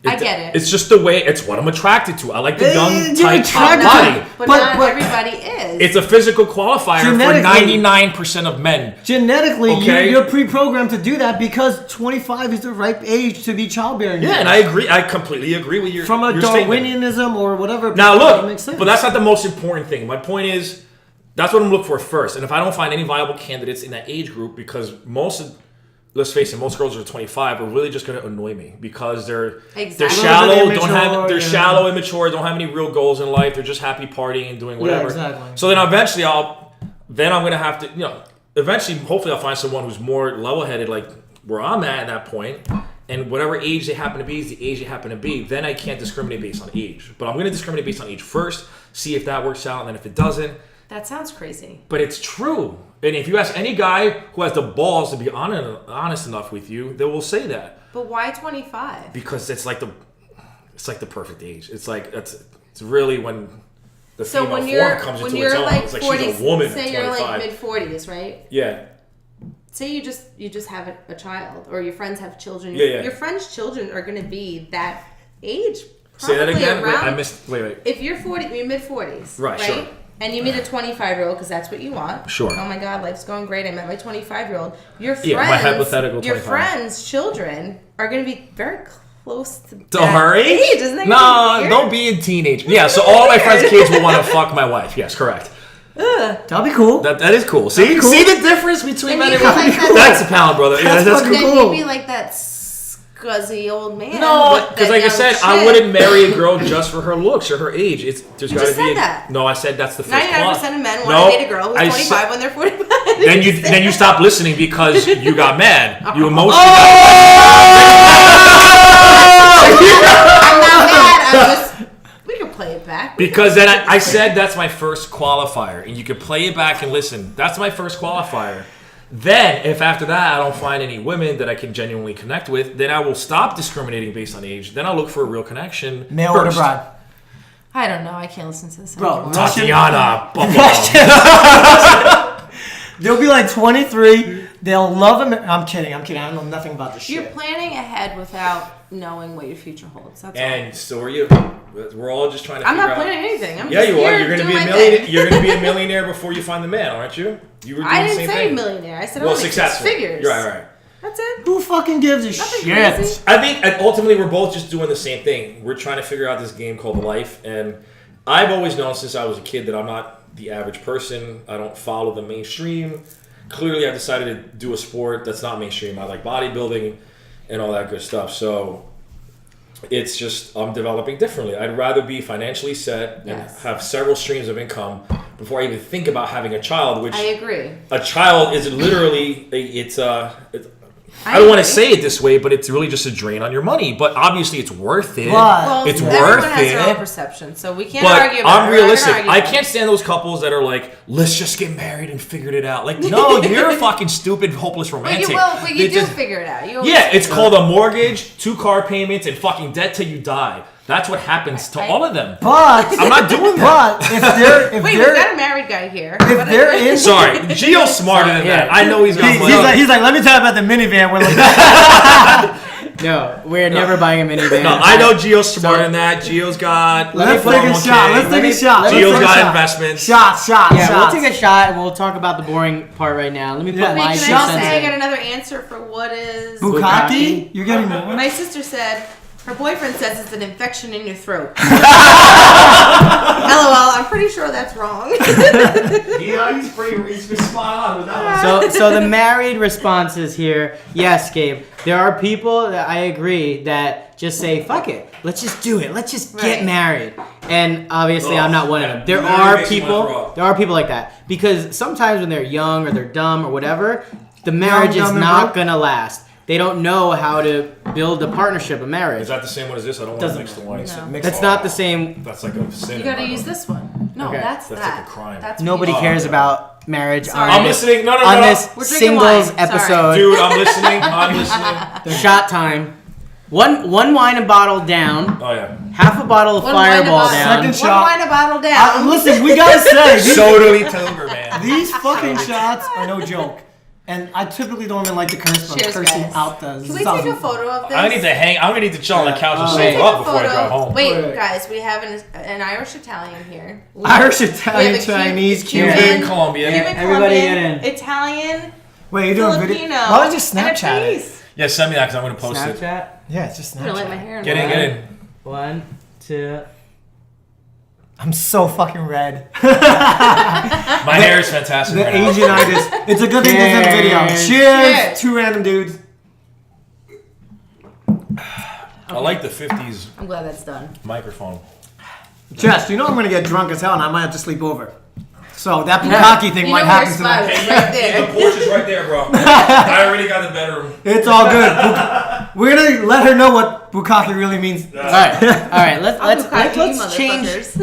I get it. It's just the way, it's what I'm attracted to. I like the young, tight, hot body. But not everybody is. It's a physical qualifier for 99% of men. Genetically, you're pre-programmed to do that because 25 is the ripe age to be childbearing. Yeah, and I agree. I completely agree with your From a Darwinianism statement. or whatever. Now look, that makes sense. but that's not the most important thing. My point is, that's what I'm looking for first. And if I don't find any viable candidates in that age group, because let's face it, most girls are 25 are really just going to annoy me because they're shallow, shallow, immature, don't have any real goals in life. They're just happy partying and doing whatever. Yeah, exactly. So then eventually I'm going to have to, eventually hopefully I'll find someone who's more level-headed like where I'm at that point. And whatever age they happen to be is the age they happen to be. Then I can't discriminate based on age. But I'm going to discriminate based on age first, see if that works out, and then if it doesn't. That sounds crazy. But it's true. And if you ask any guy who has the balls to be honest enough with you, they will say that. But why 25? Because it's like the perfect age. It's like it's really when the female form comes into its own. Like it's like 40s, she's a woman at 25. Say you're like mid-40s, right? Yeah. Say you just have a child, or your friends have children. Yeah. Your friends' children are going to be that age. Say that again. Around, wait. If you're 40, you're mid-40s, right? Sure. And you meet a 25-year-old because that's what you want. Sure. Oh my God, life's going great. I met my 25-year-old. Your friends, my hypothetical 25. Your friends' children are going to be very close to her age. Isn't that no, don't be a teenager. Yeah, so all my friends' kids will want to fuck my wife. Yes, correct. That'll be cool. That is cool. See the difference between men and women? Like that's a pound, brother. That's cool. Then you'd be like that scuzzy old man. No, because like I said, I wouldn't marry a girl just for her looks or her age. There's got to be. That. No, I said that's the first. 99% of men want to date a girl who's 25 when they're 45. Then you stop listening because you got mad. You emotionally. I'm not mad. We can play it back. Because then I said that's my first qualifier, and you can play it back and listen. That's my first qualifier. Then, if after that I don't find any women that I can genuinely connect with, then I will stop discriminating based on age. Then I'll look for a real connection. Male or bride? I don't know. I can't listen to this. Bro, Tatiana. They'll be like 23. They'll love him. I'm kidding. I know nothing about this shit. You're planning ahead without knowing what your future holds. That's all. And so are you. We're all just trying to I'm figure not out. planning anything. You are. You're going to be a millionaire. You're going to be a millionaire before you find the man, aren't you? You were doing I the didn't same say thing. millionaire. I said only successful. 6 figures. Right. That's it. Who fucking gives a Nothing shit? crazy. I think ultimately we're both just doing the same thing. We're trying to figure out this game called life. And I've always known since I was a kid that I'm not the average person. I don't follow the mainstream. Clearly, I've decided to do a sport that's not mainstream. I like bodybuilding and all that good stuff. So it's just I'm developing differently. I'd rather be financially set and have several streams of income before I even think about having a child. Which I agree. A child is literally I don't want to say it this way, but it's really just a drain on your money. But obviously, it's worth it. Well, it's everyone worth has it. their own perception, so we can't but argue about it. I'm realistic. I can't stand those couples that are like, "Let's just get married and figure it out." Like, no, you're a fucking stupid, hopeless romantic. But you do figure it out. It's called a mortgage, 2 car payments, and fucking debt till you die. That's what happens to all of them. But I'm not doing that. But we got a married guy here. If they're in, sorry, Gio's smarter than that. I know he's got money. He's like, let me tell you about the minivan. We're like, No, we're never buying a minivan. No, I know Gio's smarter than that. Gio's got. Let's take a shot. Let's take a shot. Gio's got investments. Shots. We'll take a shot and we'll talk about the boring part right now. Let me put my 2 cents I in. got another answer for what is Bukkake? You're getting more? My sister said Her boyfriend says it's an infection in your throat. LOL, I'm pretty sure that's wrong. He's spot on with that one. So the married responses here, yes, Gabe. There are people that I agree that just say, fuck it. Let's just do it. Let's just get married. And obviously I'm not one of them. There are people like that. Because sometimes when they're young or they're dumb or whatever, the marriage is not going to last. They don't know how to build a partnership, a marriage. Is that the same one as this? I don't want to mix the wine. No. That's not the same. That's like a sin. You gotta use this one. No, Okay. that's like that. a crime. That's Nobody cares about marriage Sorry. on I'm listening. No. on this We're drinking singles wine. episode. Sorry. Dude, I'm listening. Shot time. One wine and bottle down. Oh, yeah. Half a bottle of One wine Fireball a bottle. down. Second One shot. wine a bottle down. Listen, we gotta say, Totally tober, man. these fucking shots are no joke. And I typically don't even like to curse, but I'm Cheers, cursing guys. out the Can we take a photo of this? I'm gonna need to chill on the couch and Can we save take up a before I photo? drive home. Wait, guys, we have an Irish Italian here. Irish, We have Italian, a Chinese, Cuban, Cuban. Colombian. Everybody get in. Italian, Wait, you're doing video? Filipino. Why don't you just and a Snapchat it? piece. Yeah, send me that because I'm gonna post it. Snapchat. Yeah, it's just I'm gonna let my Snapchat. hair Get in. 1, 2. I'm so fucking red. My hair is fantastic The right now. Asianitis. It's a good thing this is a video. Cheers. Cheers. Cheers. Two random dudes. I like the 50s I'm glad that's done. microphone. Jess, you know I'm gonna get drunk as hell and I might have to sleep over. So that bukkake thing You might know happen where tonight. spot is, right there. The porch is right there, bro. I already got the bedroom. It's all good. We're gonna let her know what bukkake really means. All right. Let's change. Motherfuckers.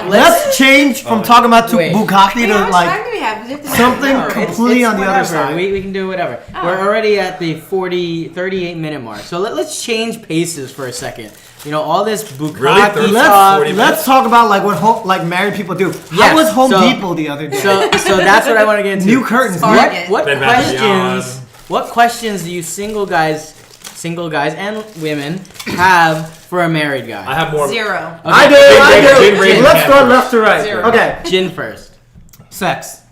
Let's change from talking about Wait. bukkake How to much like time do we have? We have to something know. completely on the other whatever. side. We can do whatever. We're already at the 38 minute mark. So let's change paces for a second. You know, all this bukkake Really? 30, talk. 40 Let's talk about like what like married people do. How Yes, was Home so- Depot the other day? So that's what I want to get into. New curtains. Target. What Bed Bath & Beyond. What questions do you single guys and women have for a married guy? I have more. Zero. Okay. I Gin do. raising Let's hand go first. left to right. Zero. Okay. Gin first. Sex.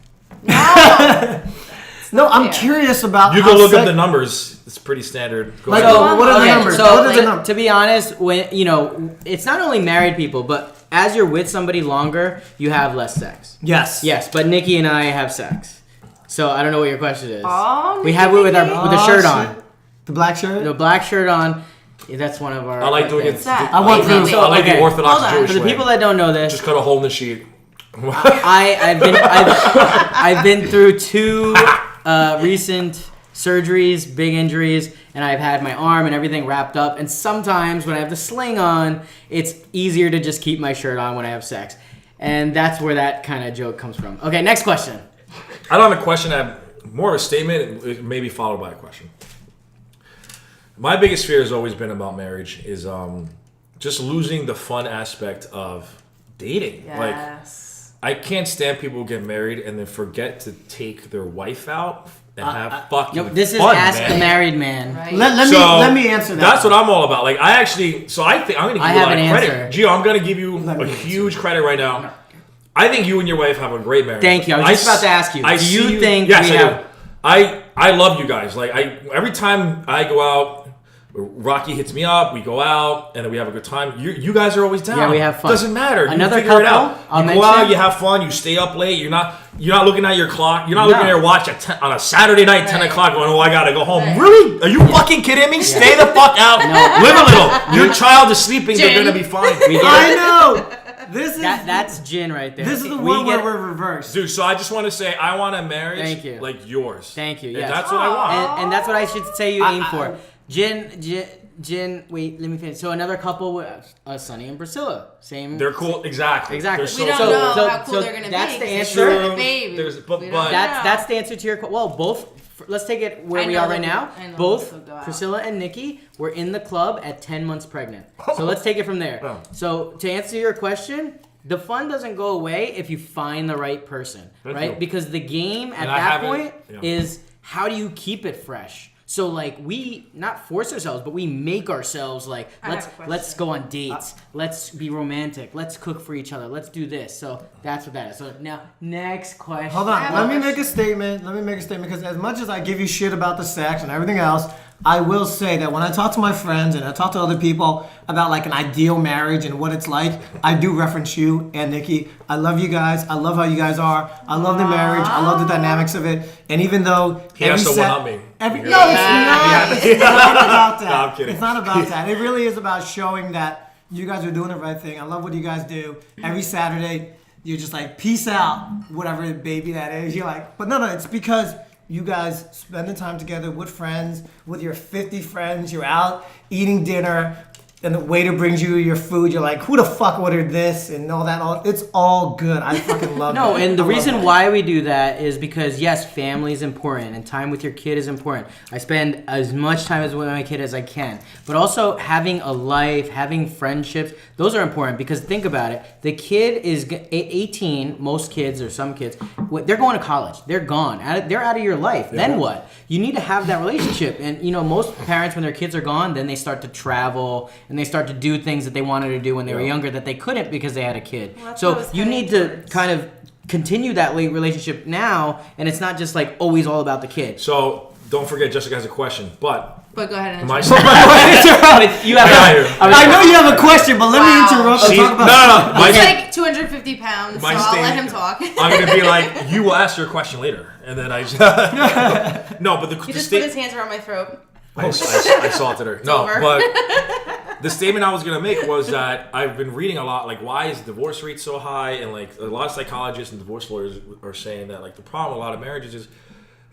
No. No, I'm fair. curious about. You how can look sex- up the numbers. It's pretty standard. Go Like, ahead. what are the Okay, numbers? so What are the numbers? to be honest, when it's not only married people, but as you're with somebody longer, you have less sex. Yes. Yes, but Nikki and I have sex. So I don't know what your question is. Oh, We have it with Nikki. our with the shirt on. shit. The black shirt. The black shirt on. That's one of our. I like doing it. What's that? I want Wait, proof. I like Okay. the Orthodox Hold on. Jewish For the way. people that don't know this, Just cut a hole in the sheet. I've been through 2 recent surgeries, big injuries, and I've had my arm and everything wrapped up. And sometimes when I have the sling on, it's easier to just keep my shirt on when I have sex. And that's where that kind of joke comes from. Okay, next question. I don't have a question. I have more of a statement, maybe followed by a question. My biggest fear has always been about marriage is just losing the fun aspect of dating. Like, Yes. I can't stand people who get married and then forget to take their wife out and have fucking Nope, this is fun, Ask man. the Married Man. Right. Let me answer that. That's what I'm all about. Like, I think I'm gonna give I you a have lot an of credit. answer. Gio, I'm gonna give you Let a me huge credit right now. I think you and your wife have a great marriage. Thank you. I was just about to ask you. Do you see think yes, we I have- do. I love you guys. Like, every time I go out, Rocky hits me up. We go out and then we have a good time. You guys are always down. Yeah, we have fun. Doesn't matter. Another you figure it couple, out. I'll You go out. mention- You have fun. You stay up late. You're not looking at your clock. You're not looking at your watch on a Saturday night, 10 Right. o'clock, going, "Oh, I gotta go home." Right. Really? Are you fucking kidding me? Stay the fuck out. Live a little. Your child is sleeping. You're Jen. gonna be fine. We get I it. know. This is That's gin right there. this is the We one where get- we're reversed. Dude, so I just want to say I want a marriage Thank you. like yours. Thank you, And yes. that's what I want. And that's what I should say you aim for. Gin, wait, let me finish. So another couple with Sonny and Priscilla. Same. They're cool. Exactly. Exactly. They're We don't So- know so- how cool so they're gonna that's be. the 'cause answer. they're still the baby. There's- but- We don't but- know. That's the answer to your question. Well, both. Let's take it where I we know are that right we- now. I know Both that we'll go out. Priscilla and Nikki were in the club at 10 months pregnant. So let's take it from there. Oh. So to answer your question, the fun doesn't go away if you find the right person, Thank right? you. Because the game at And I that haven't- point yeah. is how do you keep it fresh? So like we not force ourselves, but we make ourselves like I have let's a question. let's go on dates, let's be romantic, let's cook for each other, let's do this. So that's what that is. So now next question. Hold I on. have Let a me question. make a statement. Because as much as I give you shit about the sex and everything else, I will say that when I talk to my friends and I talk to other people about like an ideal marriage and what it's like, I do reference you and Nikki. I love you guys. I love how you guys are. I love the marriage. I love the dynamics of it. And even though he has to one-up me. No, it's not. It's not about that. No, I'm kidding. It's not about that. It really is about showing that you guys are doing the right thing. I love what you guys do. Every Saturday, you're just like, peace out, whatever baby that is. You're like, but no, it's because you guys spending time together with friends, with your 50 friends. You're out eating dinner, and the waiter brings you your food. You're like, who the fuck ordered this? And all that. It's all good. I fucking love it. No, and the reason why we do that is because, yes, family is important, and time with your kid is important. I spend as much time with my kid as I can. But also having a life, having friendships, those are important because think about it. The kid is 18, most kids or some kids, they're going to college. They're gone. They're out of your life. Yeah. Then what? You need to have that relationship. And, most parents, when their kids are gone, then they start to travel and they start to do things that they wanted to do when they were younger that they couldn't because they had a kid. Well, so you need to kind of continue that relationship now, and it's not just like always all about the kid. So don't forget, Jessica has a question, but go ahead and I know you have a question, but let me interrupt and talk about He's like 250 pounds, so I'll let him talk. I'm going to be like, you will ask your question later. And then I just... No, but he just put his hands around my throat. I assaulted her. No, but the statement I was going to make was that I've been reading a lot, like, why is divorce rate so high? And, like, a lot of psychologists and divorce lawyers are saying that, like, the problem with a lot of marriages is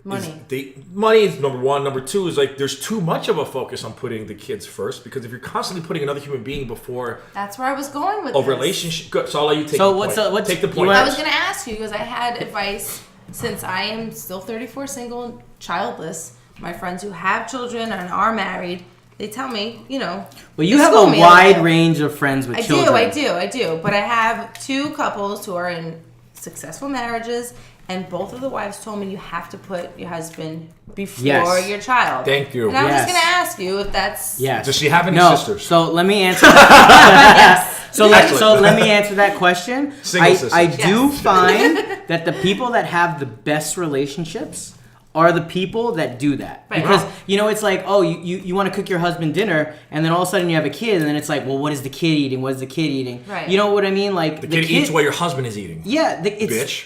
money is number one. Number two is, like, there's too much of a focus on putting the kids first, because if you're constantly putting another human being before... That's where I was going with a relationship. Good, so I'll let you take the point. Take the point. I was going to ask you, because I had advice, since I am still 34, single, childless. My friends who have children and are married, they tell me, Well, you have a wide range of friends with children. I do. But I have two couples who are in successful marriages, and both of the wives told me you have to put your husband before your child. Thank you. And I was just going to ask you if that's... Yes. Does she have any sisters? So let me answer that. Yes. So let me answer that question. Single sisters. I do find that the people that have the best relationships are the people that do that. Right. Because, it's like, oh, you want to cook your husband dinner, and then all of a sudden you have a kid, and then it's like, well, what is the kid eating? What is the kid eating? Right. You know what I mean? Like the kid eats what your husband is eating. Yeah. Bitch.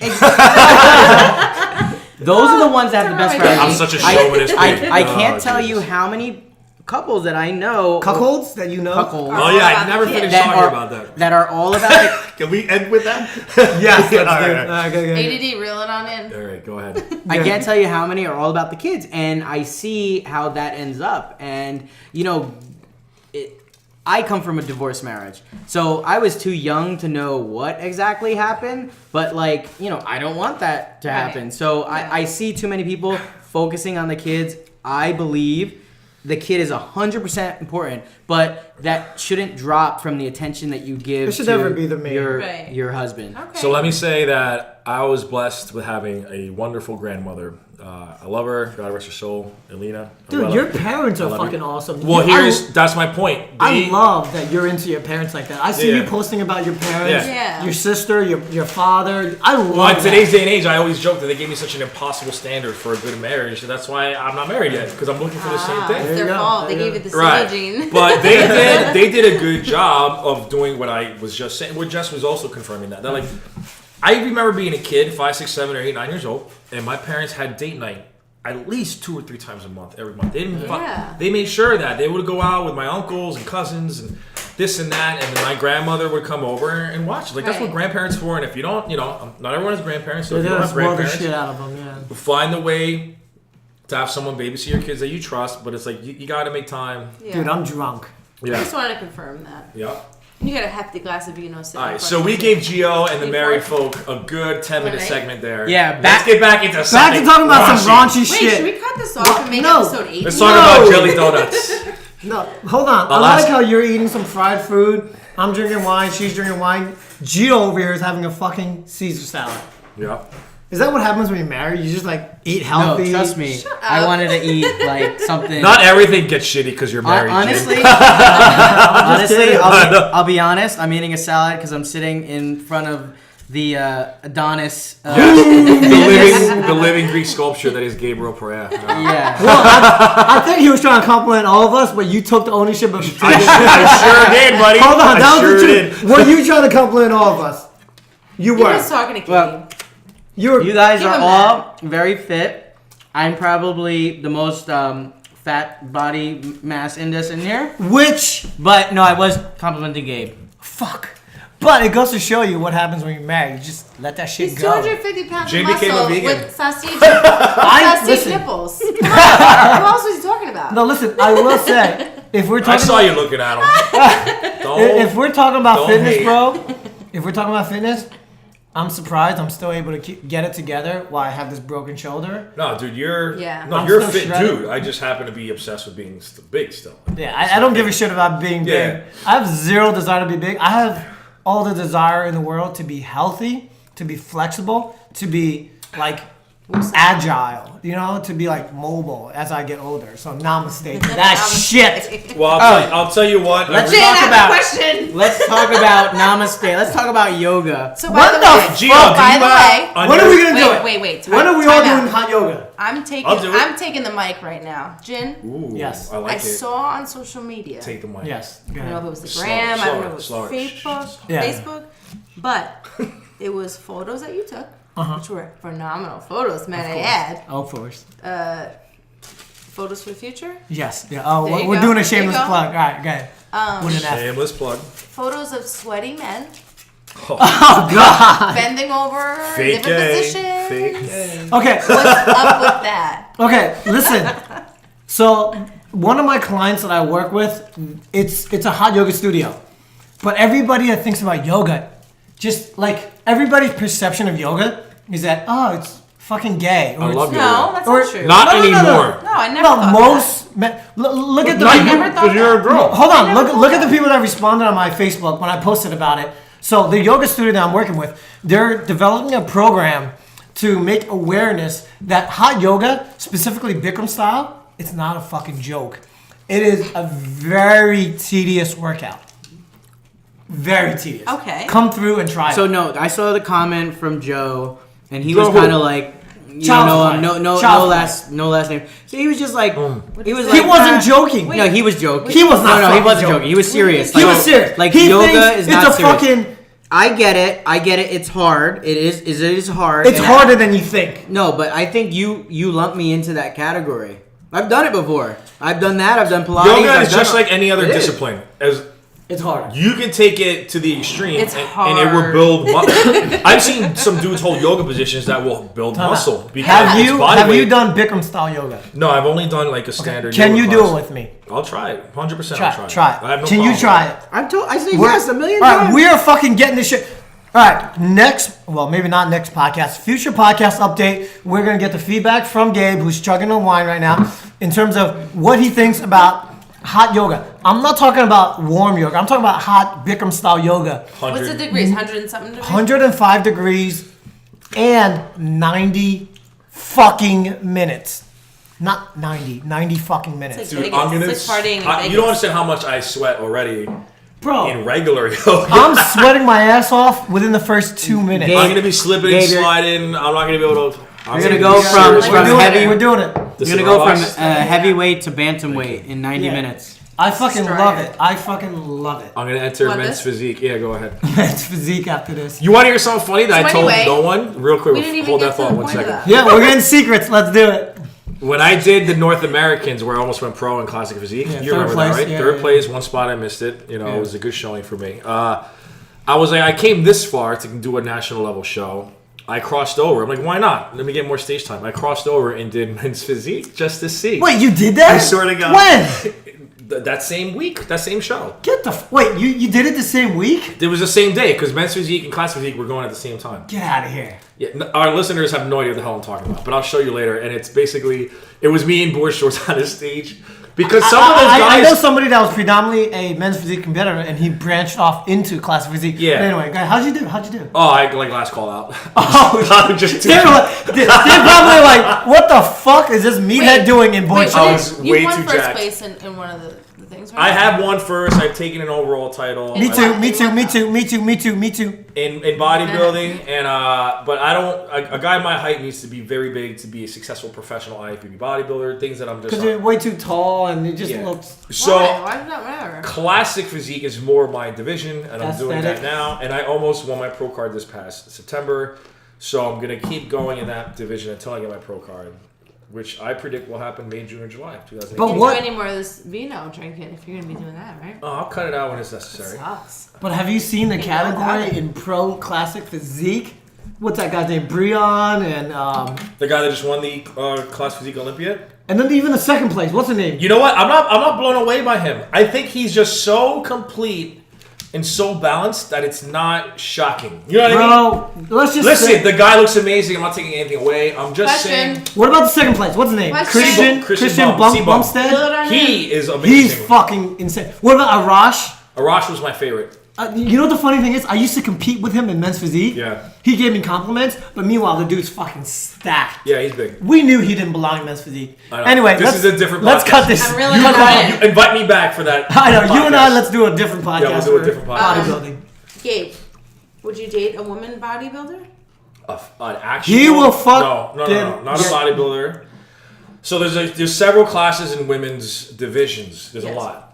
Those are the ones that have the best relationships. I'm such a chauvinist. I can't tell you how many couples that I know. Cuckolds that you know? Cuckolds. Oh, yeah, I never finished talking about that. That are all about Can we end with that? Yes. All right. ADD, reel it on in. All right, go ahead. I can't tell you how many are all about the kids. And I see how that ends up. And, I come from a divorced marriage. So I was too young to know what exactly happened. But, I don't want that to happen. So I see too many people focusing on the kids. I believe the kid is 100% important, but that shouldn't drop from the attention that you give it should never be the main. your husband. Okay. So let me say that I was blessed with having a wonderful grandmother. I love her. God rest her soul, Elena. Dude, your parents are fucking awesome. Well, that's my point. I love that you're into your parents like that. I see you posting about your parents, your sister, your father. I love Well, in today's day and age, I always joke that they gave me such an impossible standard for a good marriage. So that's why I'm not married yet, because I'm looking for the same thing. It's their fault. They gave it the single gene. But they did a good job of doing what I was just saying. What Jess was also confirming that. They're like, I remember being a kid, 5, 6, 7, or 8, 9 years old, and my parents had date night at least 2 or 3 times a month, every month. They didn't they made sure that they would go out with my uncles and cousins and this and that, and then my grandmother would come over and watch. Like, that's what grandparents are for. And if you don't, not everyone has grandparents, so if you don't have grandparents, shit out of them, find a way to have someone babysit your kids that you trust. But it's like, you got to make time. Yeah. Dude, I'm drunk. Yeah. I just wanted to confirm that. Yeah. You got a hefty glass of vino. All right, so we gave Gio and the married folk a good 10-minute segment there. Yeah, let's get back into something. Back to talking about some raunchy Wait, shit. should we cut this off and make episode 8? Let's talk about jelly donuts. No, hold on. I like how you're eating some fried food. I'm drinking wine. She's drinking wine. Gio over here is having a fucking Caesar salad. Yeah. Is that what happens when you're married? You just eat healthy? No, trust me. I wanted to eat something. Not everything gets shitty because you're married. Honestly, I'll be honest. I'm eating a salad because I'm sitting in front of the Adonis. The living Greek sculpture that is Gabriel Perea. Yeah. Well, I think he was trying to compliment all of us, but you took the ownership of I sure did, buddy. Hold on, that I was sure the truth. Were you trying to compliment all of us? You He were. was talking to Katie. Well, You were. you guys Give are him all very fit. I'm probably the most fat body mass index in here. Which? But no, I was complimenting Gabe. Fuck. But it goes to show you what happens when you're married. You just let that shit He's go. 250 pounds Jim of became a muscle vegan. with sausage listen. nipples. Come on. Who else was he talking about? No, listen. I will say, if we're I talking, saw you looking at him. if we're talking about don't fitness, hate. bro. If we're talking about fitness, I'm surprised I'm still able to get it together while I have this broken shoulder. No, dude, you're Yeah. no, I'm you're a still fit shredded. dude. I just happen to be obsessed with being big still. Yeah, I don't give a shit about being Yeah. big. I have zero desire to be big. I have all the desire in the world to be healthy, to be flexible, to be like agile, you know, to be like mobile as I get older. So namaste to that shit. Well, I'll tell you what. Let's Jen, talk I have about. a question. Let's talk about namaste. Let's talk about yoga. So by What the the way, fuck? Gio, by do the you way, on When your- are we gonna do it? wait. When are we all time doing out. hot yoga? I'm taking I'll do it. I'm taking the mic right now. Jin, Ooh, Yes. I like I it. saw on social media. Take the mic. Yes. Go I don't know if ahead. it was the Slow- gram, I don't know if it was slower. Facebook, Yeah. Facebook, but it was photos that you took, which were phenomenal photos, man. I add Oh, of course. photos for the future. Yes. Yeah. Oh, There you we're go. doing a There you shameless go. plug. All right. Go ahead. With an F. Shameless plug. Photos of sweaty men Oh God. bending over, Fake different gay. positions. Fake gay. Okay. What's up with that? Okay, listen. So one of my clients that I work with, it's a hot yoga studio. But everybody that thinks about yoga, just like everybody's perception of yoga is that, oh, it's fucking gay. Or I it's- love No, yoga. that's Or- not true. Not No, no, no, no. anymore. No, I never No, thought most men, look at the I people. never thought you're a that. girl. Hold I on, never look at thought the people that responded on my Facebook when I posted about it. So the yoga studio that I'm working with, they're developing a program to make awareness that hot yoga, specifically Bikram style, it's not a fucking joke. It is a very tedious workout. Very tedious. Okay. Come through and try So it. no, I saw the comment from Joe, and he Joe was who? kind of like, you Child's know, play. Child's no last name. So he was just like, he was He like, wasn't "Nah." joking. No, he was joking. He was not No, he fucking wasn't joking. joking. He was serious. He Like, was serious. Like He yoga thinks is it's not a serious. fucking. I get it. It's hard. It is hard. It's and harder than you think. No, but I think you lump me into that category. I've done it before. I've done that. I've done Pilates. Yoga I've is done just like any other It is. discipline. As It's harder. you can take it to the extreme, It's and it will hard. build. I've seen some dudes hold yoga positions that will build muscle because Have it's you body have you weight. done Bikram style yoga? No, I've only done like a standard. Can yoga you do class. it with me? I'll try it. 100%. I'll Try I have it. no Can you problem try with it? I say We're- yes a million all right, times. we are fucking getting this shit. All right, maybe not next podcast, future podcast update. We're gonna get the feedback from Gabe, who's chugging on wine right now, in terms of what he thinks about hot yoga. I'm not talking about warm yoga. I'm talking about hot Bikram style yoga. What's the 100. degrees? 100 and something degrees? 105 degrees and 90 fucking minutes. Not 90, 90 fucking minutes. It's Dude, Vegas. I'm gonna. It's like partying in You Vegas. don't understand how much I sweat already in Bro, regular yoga. I'm sweating my ass off within the first 2 minutes. Gabe, I'm gonna be slipping and Gabe, you're- sliding. I'm not gonna be able to. I'm You're gonna be go from- serious. from We're doing heavy- it. We're doing it. The You're gonna go from cigar box? heavyweight to bantamweight in 90 Yeah. minutes. I fucking Stride. love it. I fucking love it. I'm gonna enter What men's is? physique. Yeah, go ahead. Men's physique after this. You want to hear something funny that So I told anyway, no one? Real quick, we didn't even hold get that to thought the 1 point of second. that. Yeah, we're getting secrets. Let's do it. When I did the North Americans, where I almost went pro in classic physique, Yeah, you third remember place, that, right? yeah, Third yeah. place, one spot I missed it. You know, Yeah. it was a good showing for me. I was like, I came this far to do a national level show. I crossed over. I'm like, why not? Let me get more stage time. I crossed over and did men's physique just to see. Wait, you did that? I swear to God. When? That same week, that same show. Get the wait. You did it the same week? It was the same day because men's physique and classic physique were going at the same time. Get out of here. Yeah, our listeners have no idea what the hell I'm talking about, but I'll show you later. And it's basically, it was me in board shorts on a stage because some of those I guys. know somebody that was predominantly a men's physique competitor, and he branched off into classic physique. Yeah. But anyway, guys, how'd you do? How'd you do? Oh, I like last call out. Oh, I'm just they're probably like, what the fuck is this meathead doing in board Wait, shorts? was you way won too first jacked. place in one of the the things. I have won first. I've taken an overall title. Me too. In bodybuilding, and but I don't. A guy my height needs to be very big to be a successful professional IFBB bodybuilder. Things that I'm just because you're way too tall and it just looks. So why does that matter? classic physique is more my division, and I'm doing Aesthetic. that now. And I almost won my pro card this past September, so I'm gonna keep going in that division until I get my pro card, which I predict will happen May, June, or July of 2018. But Can't what- do any more of this vino drinking if you're gonna be doing that, right? I'll cut it out when it's necessary. Sucks. But have you seen the category in pro classic physique? What's that guy's name? Breon and The guy that just won the Class Physique Olympiad. and then even the second place. What's the name? You know what? I'm not blown away by him. I think he's just so complete and so balanced that it's not shocking. You know what I mean? Bro, let's just Listen, say, the guy looks amazing. I'm not taking anything away. I'm just saying what about the second place? What's his name? Question. Christian Bumstead. Bumstead. He is amazing. He's fucking insane. What about Arash? Arash was my favorite. You know what the funny thing is? I used to compete with him in men's physique. Yeah. He gave me compliments, but meanwhile the dude's fucking stacked. Yeah, he's big. We knew he didn't belong in men's physique. I know. Anyway, This is a different Let's podcast. cut this. I'm really You not cut- in it. You invite me back for that. I know. You and I. podcast. Let's do a different podcast. Yeah, we'll do a for different podcast. Bodybuilding. Gabe, would you date a woman bodybuilder? An actual. He will fuck. No, not a Yeah. bodybuilder. So there's several classes in women's divisions. There's a Yes. lot.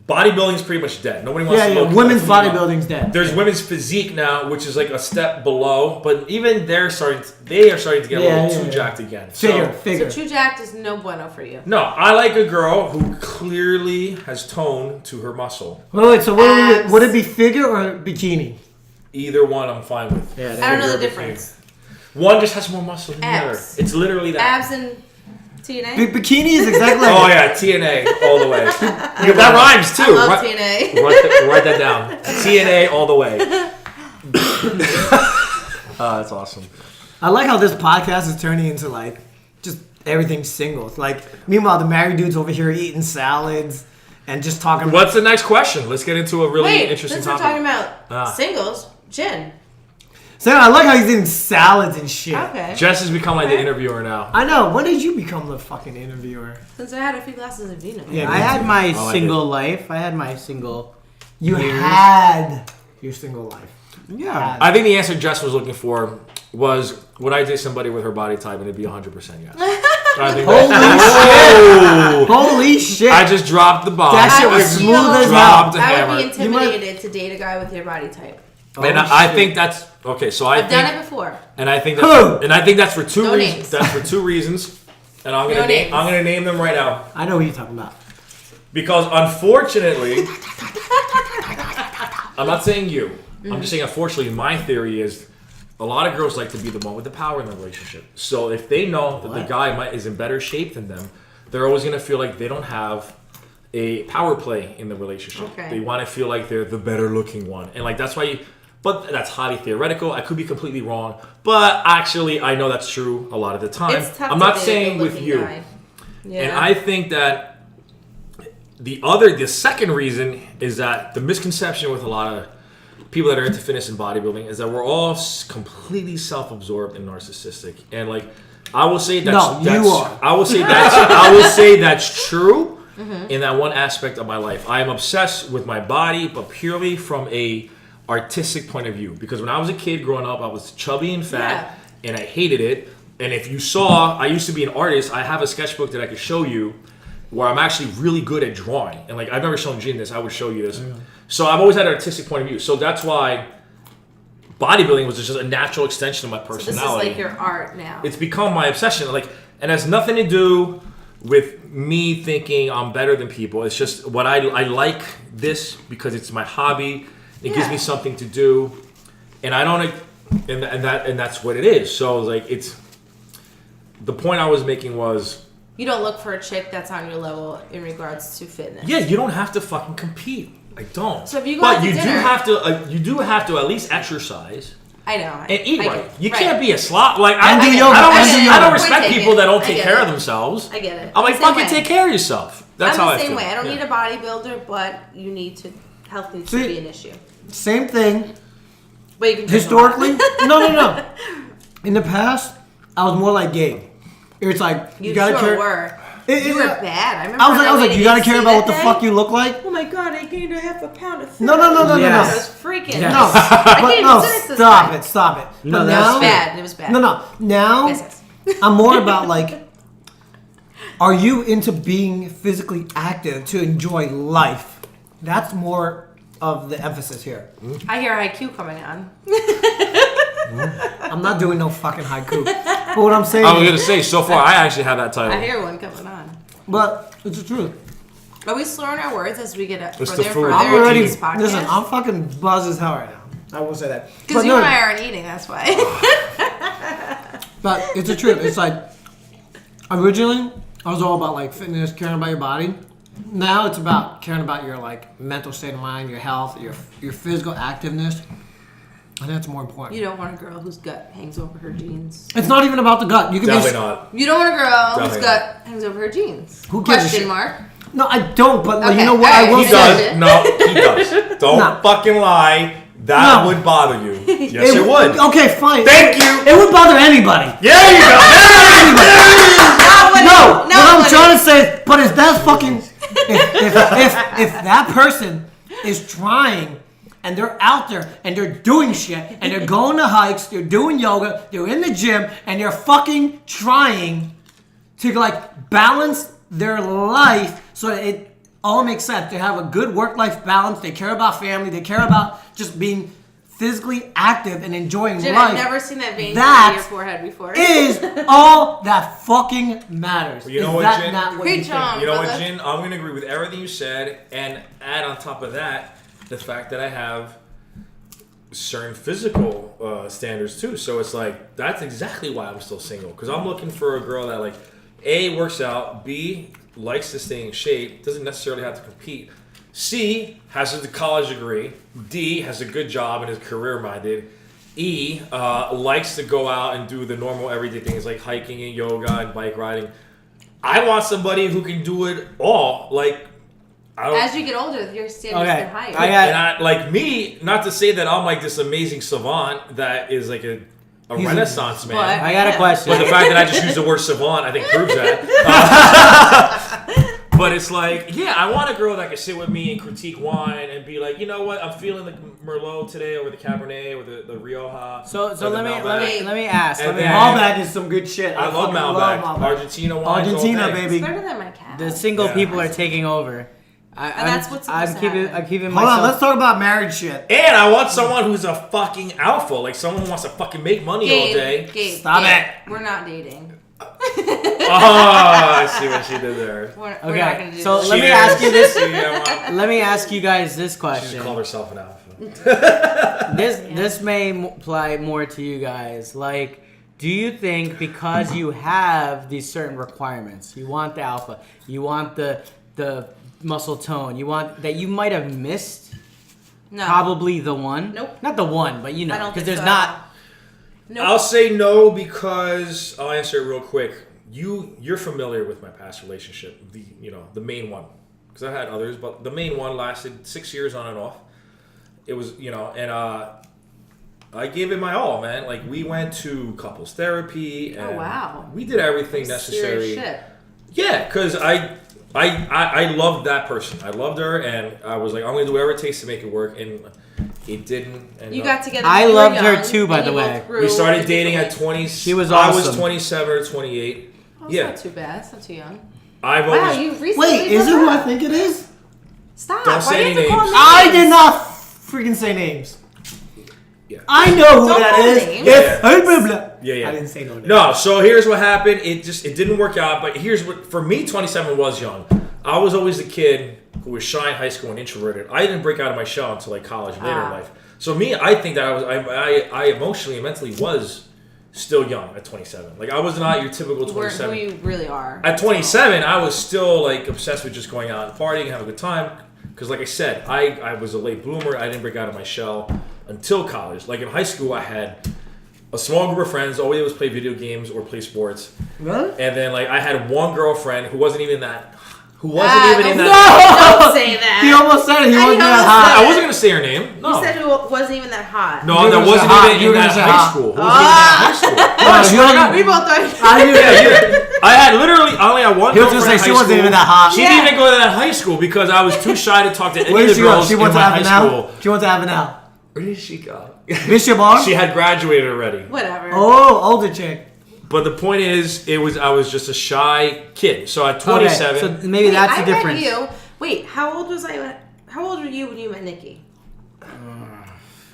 Bodybuilding's pretty much dead. Nobody wants to look. Women's like a female. bodybuilding's dead. There's women's physique now, which is like a step below, but even they are starting to get a little too jacked again. Figure. So too jacked is no bueno for you. No, I like a girl who clearly has tone to her muscle. Wait. So Abs. would it be figure or bikini? Either one, I'm fine with. Yeah. I don't know the Figure or difference. bikini. One just has more muscle than the other. Abs. It's literally that. Abs and TNA. Bikini is exactly like Oh yeah, TNA all the way. Yeah, that rhymes too. I love Write- TNA. Write that down. TNA all the way. That's awesome. I like how this podcast is turning into like just everything singles. Like meanwhile the married dude's over here eating salads and just talking. What's the next question? Let's get into a really Wait, interesting since we're topic. talking about singles, gin. So I like how he's eating salads and shit. Okay. Jess has become like the interviewer now. I know. When did you become the fucking interviewer? Since I had a few glasses of vino. Yeah, I had my Oh, I single life. I had my single. You years. had your single life. Yeah. I think the answer Jess was looking for was, would I date somebody with her body type, and it'd be 100% yes. I think Holy shit! I just dropped the bomb. That shit I was would smooth feel- as Dropped hell. the I would be hammer. intimidated to date a guy with your body type. And Oh, I shit. think that's okay. So I I've think, done it before. and I think Who? that's, and I think that's for two No reasons. names. That's for two reasons, and I'm No gonna names. I'm gonna name them right now I know what you're talking about. because unfortunately, I'm not saying you. I'm just saying unfortunately, my theory is a lot of girls like to be the one with the power in the relationship. So if they know that the guy is in better shape than them, they're always gonna feel like they don't have a power play in the relationship. Okay. They want to feel like they're the better looking one, and like that's why you. But that's highly theoretical. I could be completely wrong, but actually, I know that's true a lot of the time. It's tough I'm to not date a saying with good-looking you, guy. Yeah. and I think that the second reason is that the misconception with a lot of people that are into fitness and bodybuilding is that we're all completely self-absorbed and narcissistic, and like I will say that's No, you are. I will say that's true in that one aspect of my life. I am obsessed with my body, but purely from a artistic point of view. Because when I was a kid growing up, I was chubby and fat, and I hated it. And if you saw, I used to be an artist. I have a sketchbook that I could show you where I'm actually really good at drawing. And like I've never shown Jin this. I would show you this. So I've always had an artistic point of view. So that's why bodybuilding was just a natural extension of my So this personality. is like your art now. It's become my obsession. Like, and it has nothing to do with me thinking I'm better than people. It's just what I like this because it's my hobby. It gives Yeah. me something to do, and I don't, and that's what it is. So like it's the point I was making was You don't look for a chick that's on your level in regards to fitness. you don't have to fucking compete. I don't. So if you go but out to you dinner- do have to at least exercise I know. and eat I right. get- You right. can't be a slot. Like And do I yoga, don't, and do I yoga. don't respect Point people taken. that don't I take get care it. of themselves. I get it. I'm like, The same fucking way. take care of yourself. That's I'm how the I same feel. way. I don't Yeah. need a bodybuilder, but you need to health needs See- to be an issue. Same thing. But you can drink a lot. Historically, no. In the past, I was more like Gabe. It's like you You gotta sure care. were. You were bad. I remember. I was like, you gotta care about what the fuck you look like. Oh my god, I gained a half a pound of fat. No. I was freaking. Yes. No, stop it. No, But that's now, bad. It was bad. No. Now, Yes. I'm more about like, are you into being physically active to enjoy life? That's more of the emphasis here. I hear IQ coming on. I'm not doing no fucking haiku. But what I'm saying I was is, gonna say, so far I actually have that title. I hear one coming on. but it's the truth. Are we slurring our words as we get up It's further the and food. further I'm into already, these podcasts? listen, I'm fucking buzzed as hell right now. I will say that. Because But you no, and I aren't eating, that's why. But it's the truth. It's like, originally, I was all about like fitness, caring about your body. Now it's about caring about your like mental state of mind, your health, your physical activeness. I think that's more important. You don't want a girl whose gut hangs over her jeans. It's not even about the gut. You can Definitely be, not. You don't want a girl whose Definitely gut hangs over her jeans. Who gives a Question shit? mark. No, I don't. But like, Okay, you know what? alright. I will He He say. does. No, he does. Don't No. fucking lie. That No. would bother you. Yes, it would. Okay, fine. Thank you. It would bother anybody. Yeah, you go. No, what I'm trying to say is, but if that's fucking, if that person is trying and they're out there and they're doing shit and they're going to hikes, they're doing yoga, they're in the gym and they're fucking trying to like balance their life so that it all makes sense. They have a good work-life balance. They care about family. They care about just being physically active and enjoying Jim, life. I've never seen that vein That in your forehead before. is all that fucking matters. You know is what, that Jin? not what you Preach think? on. You know what, brother. Jin? I'm going to agree with everything you said and add on top of that the fact that I have certain physical standards too. So it's like, that's exactly why I'm still single. Because I'm looking for a girl that like, A, works out, B, likes to stay in shape, doesn't necessarily have to compete, C, has a college degree, D, has a good job and is career-minded, E, likes to go out and do the normal everyday things like hiking and yoga and bike riding. I want somebody who can do it all. Like, I don't. As you get older, your standards Okay. get higher. I- And I, like me, not to say that I'm like this amazing savant that is like a renaissance man. But- I got a question. But the fact that I just used the word savant, I think proves that. But it's like, yeah, I want a girl that can sit with me and critique wine and be like, you know what, I'm feeling the Merlot today, or the Cabernet, or the Rioja. So or the let me Malbec. ask. And Let me then- ask. Malbec is some good shit. I love fucking Malbec. Argentina wine. Argentina, baby. It's better than my cat. The single Yeah. people are taking over. that's what's supposed to happen. I'm keeping Hold myself. on, let's talk about married shit. And I want someone who's a fucking alpha, like someone who wants to fucking make money all day. Gabe, Stop Gabe, it. We're not dating. Oh, I see what she did there. We're not Okay, gonna do so this. let me ask you this. She Let me ask you guys this just question. called herself an alpha. This may apply more to you guys. Like, do you think because you have these certain requirements, you want the alpha, you want the muscle tone, you want that you might have missed No. probably the one? Nope. Not the one, but you know, I don't because think there's so. not. Nope. I'll say no because I'll answer it real quick. You're familiar with my past relationship, the main one, because I've had others, but the main one lasted 6 years on and off. It was and I gave it my all, man. Like we went to couples therapy, and Oh, wow. we did everything Serious necessary. shit. Yeah, because I loved that person. I loved her, and I was like, I'm gonna do whatever it takes to make it work, and it didn't. And You got together. I when you were loved her young, too, by and the you way. both grew We started in dating different at ways. 20. She was I was awesome. 27 or 28. Oh, it's Yeah, not too bad. It's not too young. I've Wow, always. you recently. Wait, is it broke who I up. think it is? Stop. Don't Why say do you any have to call names. names? I did not freaking say names. Yeah. I know who Don't that call is. names. Yes. Blah, blah, blah. Yeah. I didn't say no names. No, so here's what happened. It didn't work out. But here's what for me, 27 was young. I was always the kid who was shy in high school and introverted. I didn't break out of my shell until like college later in life. So me, I think that I emotionally and mentally was still young at 27. Like I was not your typical You weren't 27. who you really are. At 27, I was still like obsessed with just going out and partying and having a good time. Because like I said, I was a late bloomer. I didn't break out of my shell until college. Like in high school, I had a small group of friends. All we did was play video games or play sports. Really? And then like I had one girlfriend who wasn't even that who wasn't even in that. Don't say that. He almost said it. He wasn't that almost hot. said I wasn't gonna say her name. No. You said who wasn't even that hot. No, You that were wasn't hot. even You in were that gonna say high hot. school. Who wasn't even in that high school? We both thought. I had literally only had one. He was gonna say girlfriend in she high wasn't school. even that hot. She didn't even go to that high school because I was too shy to talk to any Where of did the she go? girls She in went to my high Avenel. school. She went to Avenel. Where did she go? Bishop Bar? She had graduated already. Whatever. Oh, older chick. But the point is, I was just a shy kid. So at 27, Okay, so maybe that's the I difference. met you. Wait, how old was I? How old were you when you met Nikki?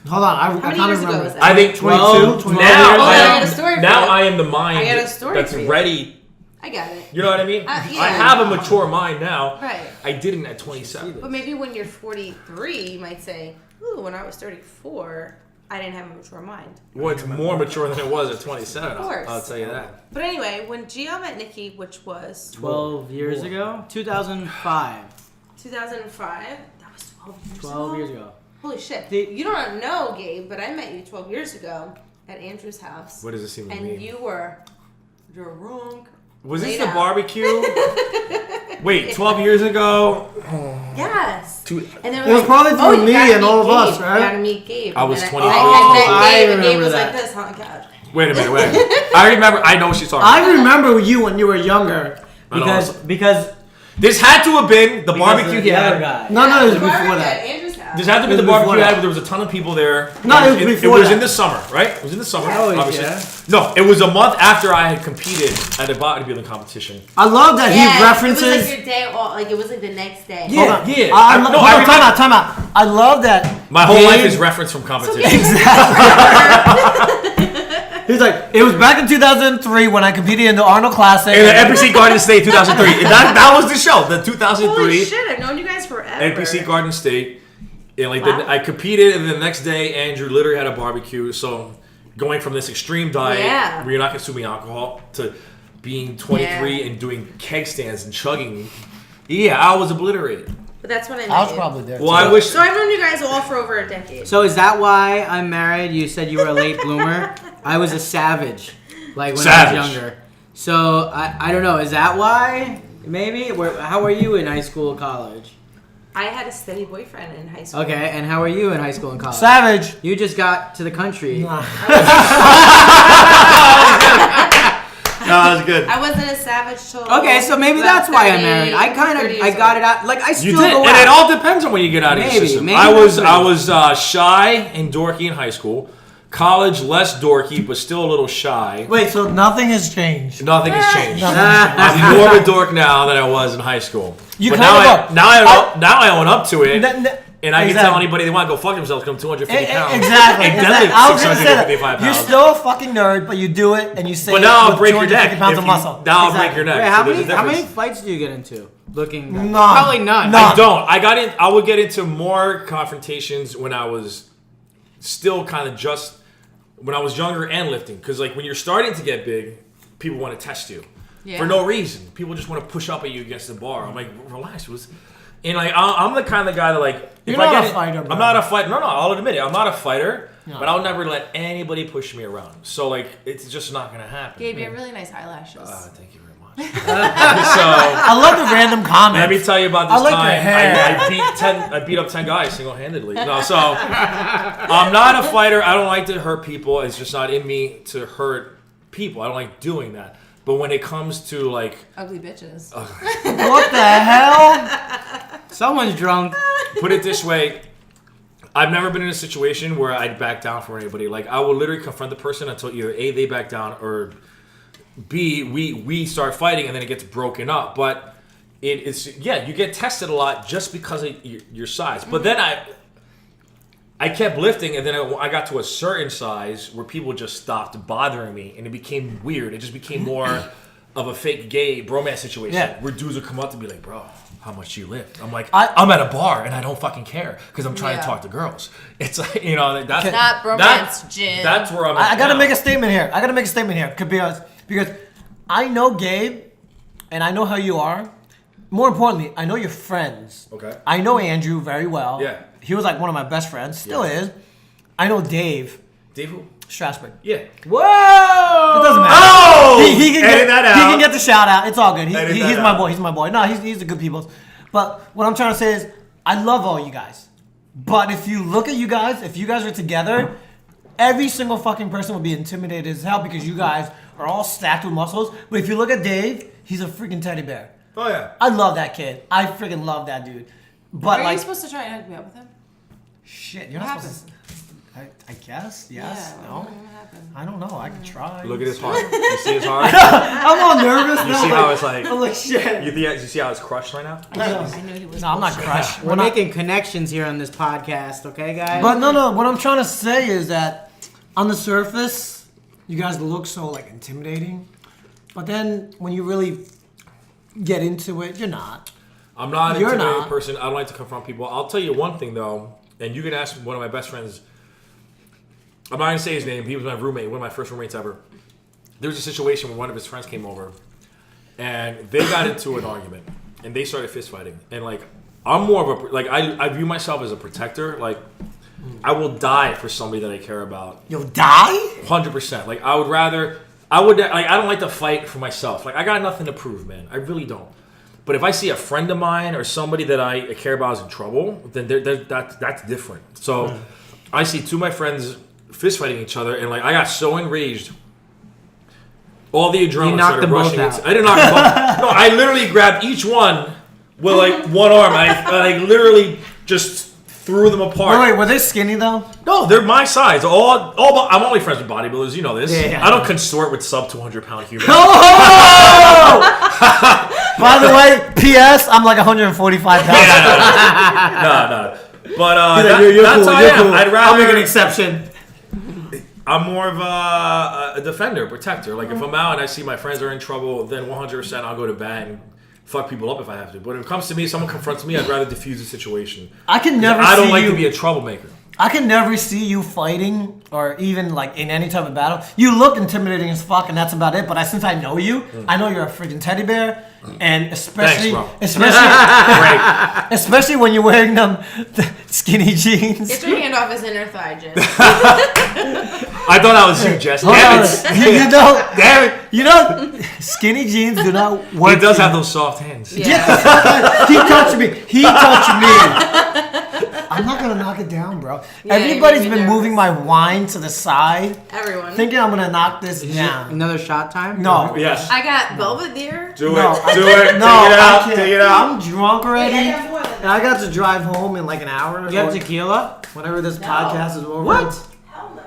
Hold on, How I many kind years of ago remember. was that? I think 22, 12 12 now. years. Oh, I I got a am, story for now you. I am the mind I got a story that's for you. ready. I got it. You know what I mean? Yeah. I have a mature mind now. Right. I didn't at 27. But maybe when you're 43, you might say, "Ooh, when I was 34, I didn't have a mature mind." Well, it's more mature than it was at 27. Of course. I'll tell you that. But anyway, when Gio met Nikki, which was 12 years ago? 2005. 2005, that was 12 years 12 ago. years ago. Holy shit! The- You don't know, Gabe, but I met you 12 years ago at Andrew's house. What does this even And mean? you were drunk. Was this laid the out. barbecue? Wait, 12 years ago? Yes. Two- And then It was probably through me and all of us, right? You gotta meet Gabe. I was And 24. I met I Gabe, and Gabe remember was that. like this on the couch. Wait a minute. I remember. I know what she's talking about. I remember you when you were younger. I know. Because This had to have been the barbecue he the other had. guy. No, it was The before barbecue that. At Andrew's house. This had to be It the was barbecue before he had that. where there was a ton of people there. No, it was It before was that. in the summer, right? It was in the summer, Oh, obviously. yeah. No, it was a month after I had competed at a bodybuilding competition. I love that Yeah, he references. It was like your day off. Like it was like the next day. Hold on. Yeah. I No, hold I on, time remember- out, time out. I love that. My whole Gabe- life is reference from competition. He's like, it was back in 2003 when I competed in the Arnold Classic. In the NPC Garden State 2003. That was the show. The 2003 Holy shit! I've known you guys forever. NPC Garden State. And like Wow. I competed, and the next day Andrew literally had a barbecue. So going from this extreme diet Yeah. where you're not consuming alcohol to being 23 and doing keg stands and chugging. Yeah, I was obliterated. But that's when I met I was you. probably there. Well, I wish. So I've known you guys all for over a decade. So is that why I'm married? You said you were a late bloomer. I was a savage, like when I was younger. So I don't know. Is that why? Maybe. How were you in high school, and college? I had a steady boyfriend in high school. Okay, and how were you in high school and college? Savage. You just got to the country. No, that was good. I wasn't a savage till. Okay, so maybe about that's why I'm 30, married. I 30 got years it out. Like I still You did, go and out. it all depends on when you get out of your Maybe, system. maybe I was that's shy and dorky in high school. College, less dorky, but still a little shy. Wait, so nothing has changed. Nothing has changed. Nothing. I'm more of a dork now than I was in high school. You but kind now of now I own up to it, and I can tell Exactly. anybody they want to go fuck themselves because I'm 250 pounds. Exactly. And exactly. deadlift I was gonna say 655 that. You're pounds. still a fucking nerd, but you do it and you say But it now I'll with break your 250 neck. pounds if of you- muscle. Now I'll Exactly. break your neck. Wait, So how there's a many difference. fights do you get into? Looking back? None. Probably none. None. I don't. I would get into more confrontations when I was still kind of just when I was younger and lifting. Because like when you're starting to get big, people want to test you Yeah. for no reason. People just want to push up at you against the bar. I'm like, relax. And like I'm the kind of guy that like You're if I not get a it- fighter, bro. I'm not a fighter. No, I'll admit it. I'm not a fighter. No. But I'll never let anybody push me around. So like it's just not gonna happen. Gabe, you have really nice eyelashes. Thank you very much. So. I love the random comments. Let me tell you about this I like your hair. time. I beat up 10 guys single-handedly. No, so I'm not a fighter. I don't like to hurt people. It's just not in me to hurt people. I don't like doing that. But when it comes to like, Ugly bitches. What the hell? Someone's drunk. put it this way, I've never been in a situation where I'd back down for anybody. Like I will literally confront the person until either A, they back down, or B, we start fighting and then it gets broken up. But it's you get tested a lot just because of your size. But then I kept lifting, and then I got to a certain size where people just stopped bothering me, and it became weird. It just became more of a fake gay bromance situation Yeah. where dudes would come up to be like, bro, how much do you lift? I'm like, I- I'm at a bar and I don't fucking care because I'm trying to Yeah. talk to girls. It's like, you know, that's Not bromance, that's, Jim. that's where I'm at I gotta now. make a statement here. Because I know Gabe, and I know how you are. More importantly, I know your friends. Okay. I know Andrew very well. Yeah. He was like one of my best friends. Still Yeah. is. I know Dave Dave who? Strasburg. Yeah. Whoa! It doesn't matter. Oh! He can Edit get that he out. can get gets a shout out. It's all good. Edit He's that my out. boy. He's my boy. No, he's a good people. But what I'm trying to say is, I love all you guys. But if you look at you guys, if you guys are together, every single fucking person would be intimidated as hell because you guys are all stacked with muscles. But if you look at Dave, he's a freaking teddy bear. Oh yeah. I love that kid. I freaking love that dude. But Are like, you supposed to try and hook me up with him? shit, you're What not happened? supposed to. I guess. Yes. Yeah, No. what happened? I don't know. I can try. Look at his heart. You see his heart? I'm all nervous. You now, see how it's like? I'm like shit. You see how it's crushed right now? I knew he was. No, I'm not bullshit. crushed. We're making connections here on this podcast, okay, guys? But no. What I'm trying to say is that on the surface, you guys look so like intimidating, but then when you really get into it, you're not. I'm not an You're intimidating not. person. I don't like to confront people. I'll tell you one thing though, and you can ask one of my best friends. I'm not gonna say his name. He was my roommate, one of my first roommates ever. There was a situation where one of his friends came over, and they got into an argument, and they started fist fighting. And like, I'm more of a like I view myself as a protector. Like, I will die for somebody that I care about. You'll die? 100%. Like, I don't like to fight for myself. Like, I got nothing to prove, man. I really don't. But if I see a friend of mine or somebody that I care about is in trouble, then that's different. So I see two of my friends fist fighting each other, and like I got so enraged. All the adrenaline knocked started them both rushing. out. I didn't knock them both. No, I literally grabbed each one with like one arm. I literally just threw them apart. Wait, were they skinny though? No, they're my size. I'm only friends with bodybuilders. You know this. Yeah. I don't consort with sub 200 pound humans. By the way, P.S. I'm like 145 pounds. No. But You're that's cool. how I You're am. cool. I'd rather. I'll make an exception. I'm more of a defender, protector. Like if I'm out and I see my friends are in trouble, then 100% I'll go to bat and fuck people up if I have to. But if it comes to me, someone confronts me, I'd rather diffuse the situation. I can never. I don't see like you, to be a troublemaker. I can never see you fighting or even like in any type of battle. You look intimidating as fuck, and that's about it. But since I know you, I know you're a freaking teddy bear, and especially, Thanks, especially when you're wearing them skinny jeans. Get your hand off his inner thigh, Jim. I thought that was you, Jess. Hold Damn on. it. Damn it. You know, skinny jeans do not work. He does have those soft hands. Yeah. He touched me. He touched me. I'm not gonna knock it down, bro. Yeah, Everybody's you made me been nervous. moving my wine to the side, Everyone. thinking I'm gonna knock this Is it down. another shot time? No. Yes. I got Belvedere. Do No, it. Do it. No, Take it I out. can't. Take it out. I'm drunk already. I have more than And I got to drive home in like an hour. You have or tequila? whenever this No. podcast is over. What? Hell no.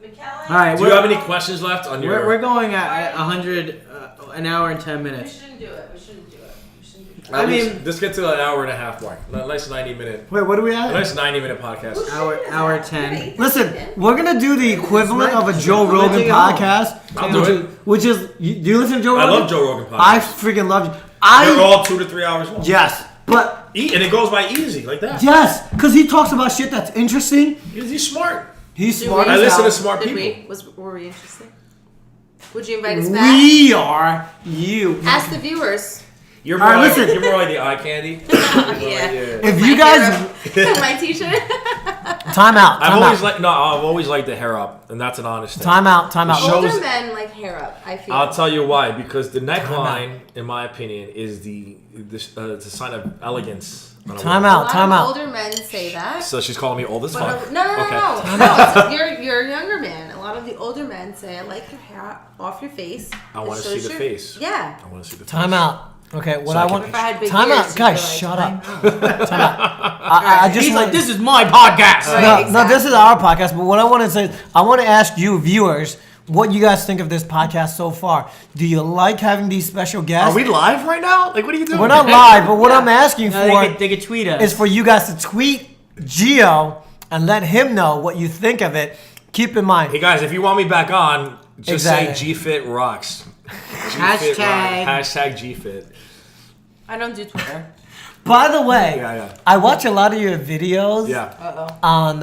McKellen. All right, Do you have any questions left on your? we're going at 100, an hour and 10 We minutes. shouldn't do it. We shouldn't do it. I mean, let's get to an hour and a half mark. A nice 90-minute. Wait, what are we at? A nice 90-minute podcast. Hour 10. Listen, we're gonna do the equivalent of a Joe Rogan take it home. podcast. I'll do it. Which is, do you listen to Joe I Rogan? love Joe Rogan podcasts. I freaking love you. They're all 2 to 3 hours long. Yes, but And it goes by easy like that. yes, because he talks about shit that's interesting. He's smart. He's Did smart. we- I as listen hell. to smart Did people. were we interested? Would you invite us back? We are you. Ask the viewers. You're more, All right, like, listen. you're more like the eye candy. Yeah. If My you guys hero. My t-shirt. time out, I've time always liked the hair up, and that's an honest thing. out. Older Shows- men like hair up. I feel. I'll tell you why. Because the neckline, in my opinion, is the sign of elegance. on a Time woman. out. A lot of older men say that. So she's calling me old as But fuck. no. Okay. No, you're a younger man. A lot of the older men say, "I like your hair off your face." I want It to see shows the your-" face. Yeah. I want to see the face. Time out. Okay, what So I I want. can- If I had big Time ears, out, you'd guys. be like, Shut up. Time out. I just He's want. like, this is my podcast. Right. No, exactly. this is our podcast. But what I want to say is, I want to ask you, viewers, what you guys think of this podcast so far. Do you like having these special guests? Are we live right now? Like, what are you doing? We're not live, but what I'm asking No, for they could tweet us. is for you guys to tweet Gio and let him know what you think of it. Keep in mind, Hey guys, if you want me back on, just Exactly. say GFit rocks. Hashtag. Hashtag GFit. I don't do Twitter. by the way, Yeah. I watch a lot of your videos Yeah. on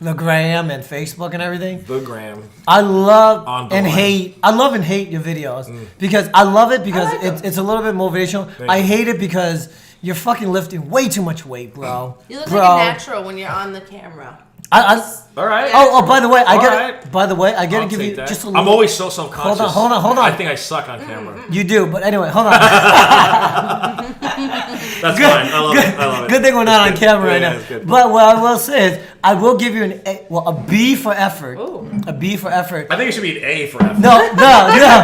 the gram and Facebook and everything. The gram. I love On the and line. hate. I love and hate your videos because I love it because I like it's a little bit motivational. I hate it because you're fucking lifting way too much weight, bro. You look bro. like a natural when you're on the camera. All right. Oh, by the way, I All gotta. right. By the way, I gotta I'll give take you that. just a little. I'm always so self-conscious. Hold on. I think I suck on camera. You do, but anyway, hold on. That's fine. I love it. Good thing we're not on camera right Yeah, now. it's good. But what I will say is, I will give you a B for effort. Ooh. A B for effort. I think it should be an A for effort. No.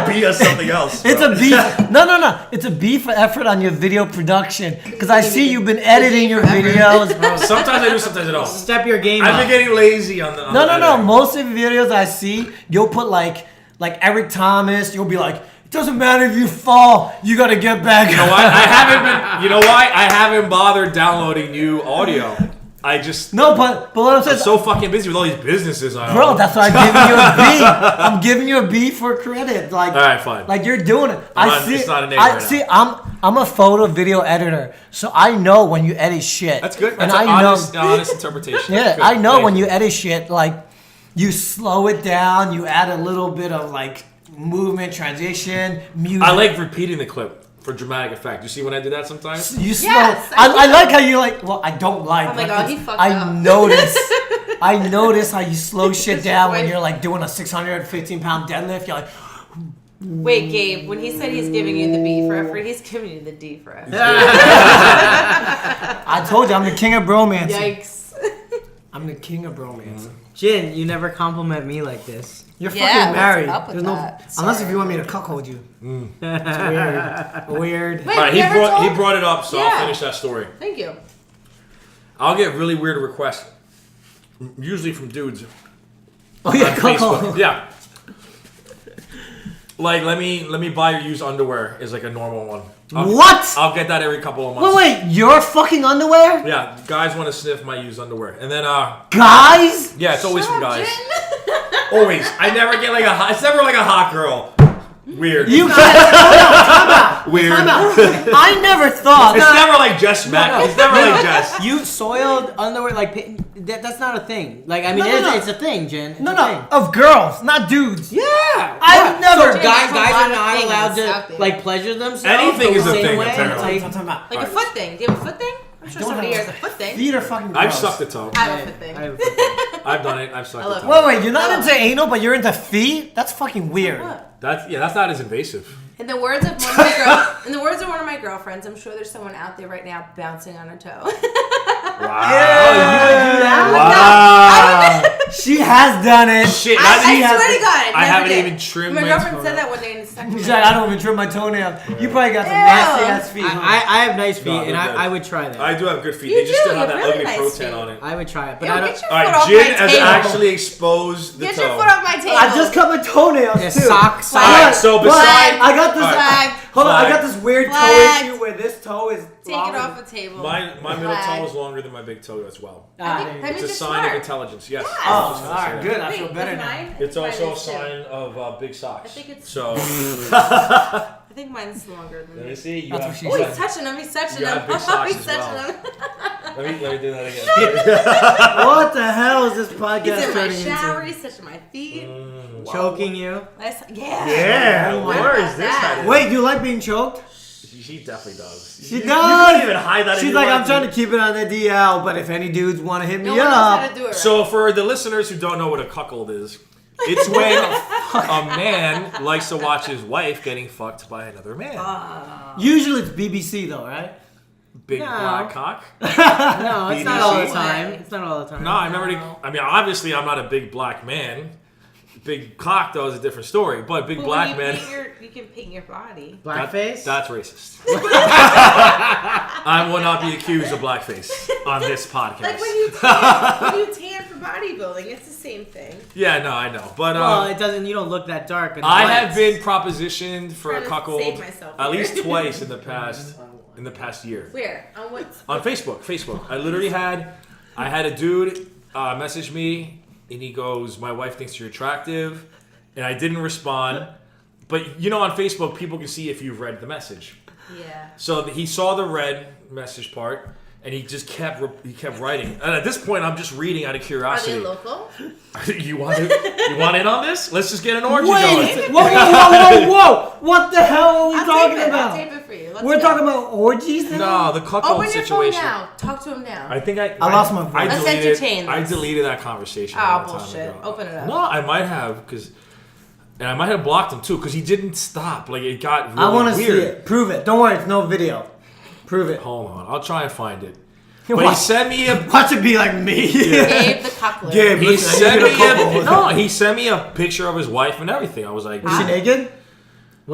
B as something else. It's a B. No. It's a B for effort on your video production. Because I see you've been editing your videos. Sometimes I do, sometimes I don't. Step your game I've up. been getting lazy on the. No. editing. Most of the videos I see, you'll put like Eric Thomas. You'll be like, it doesn't matter if you fall, you gotta get back. You know why? I haven't been. You know why? I haven't bothered downloading new audio. I just. No, but what I'm saying, I'm so fucking busy with all these businesses I own. bro, that's why I'm giving you a B. I'm giving you a B for credit. Like, All right, fine. Like you're doing it. It's not an A right now. see. I'm a photo video editor, so I know when you edit shit. That's good. And That's I an know. honest interpretation. Yeah, Good. I know Thank when you edit shit, like you slow it down, you add a little bit of like movement, transition, music. I like repeating the clip for dramatic effect. You see when I do that sometimes? You slow. Yes, I like how you like. Well, I don't like. Oh my but God, he fucked I up. notice. I notice how you slow shit down when you're like doing a 615-pound deadlift. You're like, Wait, Gabe, when he said he's giving you the B for effort, he's giving you the D for effort. I told you, I'm the king of bromance. Yikes. I'm the king of bromance. Jin, you never compliment me like this. You're Yeah, fucking what's married. up with There's no, that? unless if Sorry. you want me to cuckold you. It's weird. Wait, All right, you he ever told- brought it up, so Yeah. I'll finish that story. Thank you. I'll get really weird requests, usually from dudes Oh yeah, on cuckold. Facebook. Yeah. Like, let me buy your used underwear is like a normal one. What? I'll get that every couple of months. Wait, your fucking underwear? Yeah, guys want to sniff my used underwear, and then Guys? yeah, it's always from Shut up, guys. Jen. Always. I never get like a hot. It's never like a hot girl. Weird. You can't. Weird. I never thought. It's never like Jess Mack. It's never like Jess. You soiled underwear, like, that's not a thing. Like, I mean, No. it's a thing, Jen. It's No, a no, thing. of girls, not dudes. Yeah. I've never. So guys There's a are lot of not things allowed out to, there. like, pleasure themselves. Anything the is a same thing, way? apparently. Like, Like a foot thing. Do you have a foot thing? I'm sure somebody here has a foot thing. Feet are fucking gross. I've sucked a toe. I have a foot thing. I have a foot thing. I've done it. I've sucked I a love toe. Wait, you're not into anal, but you're into feet? That's fucking weird. What? That's not as invasive. In the words of one of my girlfriends, I'm sure there's someone out there right now bouncing on a toe. Wow. She has done it. Shit. I not- swear to God, I never haven't did. even trimmed My my girlfriend toe. said that one day and it stuck in my She's head. like, I don't even trim my toenails. You probably got some Ew. nasty ass feet. huh? I have nice feet, No, and they're good. I would try that. I do have good feet. You They just do, still have you that have ugly really nice pro-tan feet. on it. I would try it, but Yo, I don't. get your All foot right, off Jin my has table. actually exposed the Get toe. your foot off my table. I just cut my toenails Yeah, too. sock. All right, so But besides I got this. Flag. Hold on, I Flag. got this weird toe Flag. issue where this toe is Take longer. it off the table. my middle Flag. toe is longer than my big toe as well. That means It's a you're sign of smart. intelligence. Yes. Oh, I was just all gonna say right, that. good. I Wait, feel better is now. mine? It's Mine also a is too. sign of big socks. I think it's- so. I think mine's longer than Let me yours. see. You That's have, what she Oh, said. he's touching him. He's touching You him. have big socks He's as touching well. him. let me do that again. What the hell is this He's podcast in my turning shower. into? He's touching my feet. Wow. Choking you. Yeah. Yeah. What Where about is this that? headed? Wait, do you like being choked? She definitely does. She You does. couldn't even hide that. if She's you like, I'm wanted trying to keep it on the DL, but if any dudes want to hit No me one knows how up, to do it right. So for the listeners who don't know what a cuckold is, it's when a man likes to watch his wife getting fucked by another man. usually it's BBC though, right? Big No. black cock. No, it's not BBC? all the time. It's not all the time. No, I never. I mean, obviously, I'm not a big black man. Big cock though is a different story, but big But black when man. you can paint your body. Blackface. That's racist. I will not be accused of blackface on this podcast. Like when you tan for bodybuilding, it's the same thing. Yeah, no, I know, but Well, it doesn't. You don't look that dark. in the I lights. have been propositioned for a Trying to cuckold save myself at here. least twice in the past year. Where? On what? On Facebook. I literally had a dude message me and he goes, "My wife thinks you're attractive," and I didn't respond. But you know, on Facebook, people can see if you've read the message. Yeah. So he saw the red message part, And he just kept writing. And at this point, I'm just reading out of curiosity. Are they local? You want in on this? Let's just get an orgy Wait, going. whoa! What the hell are we talking about? I'll tape it for you. We're talking about orgies now? No, the cuckold Open your situation. phone now. Talk to him now. I think I lost my voice. Let's entertain this. I deleted that conversation. a Oh, long time bullshit. ago. Open it up. No, I might have and I might have blocked him too because he didn't stop. Like it got really I want to weird. see it. Prove it. Don't worry, it's no video. Prove it. Hold on, I'll try and find it. But he sent me a. Watch it be like me. Gabe the cuckler. Gabe, He listen, sent I need a couple. he sent me a picture of his wife and everything. I was like, Is she naked?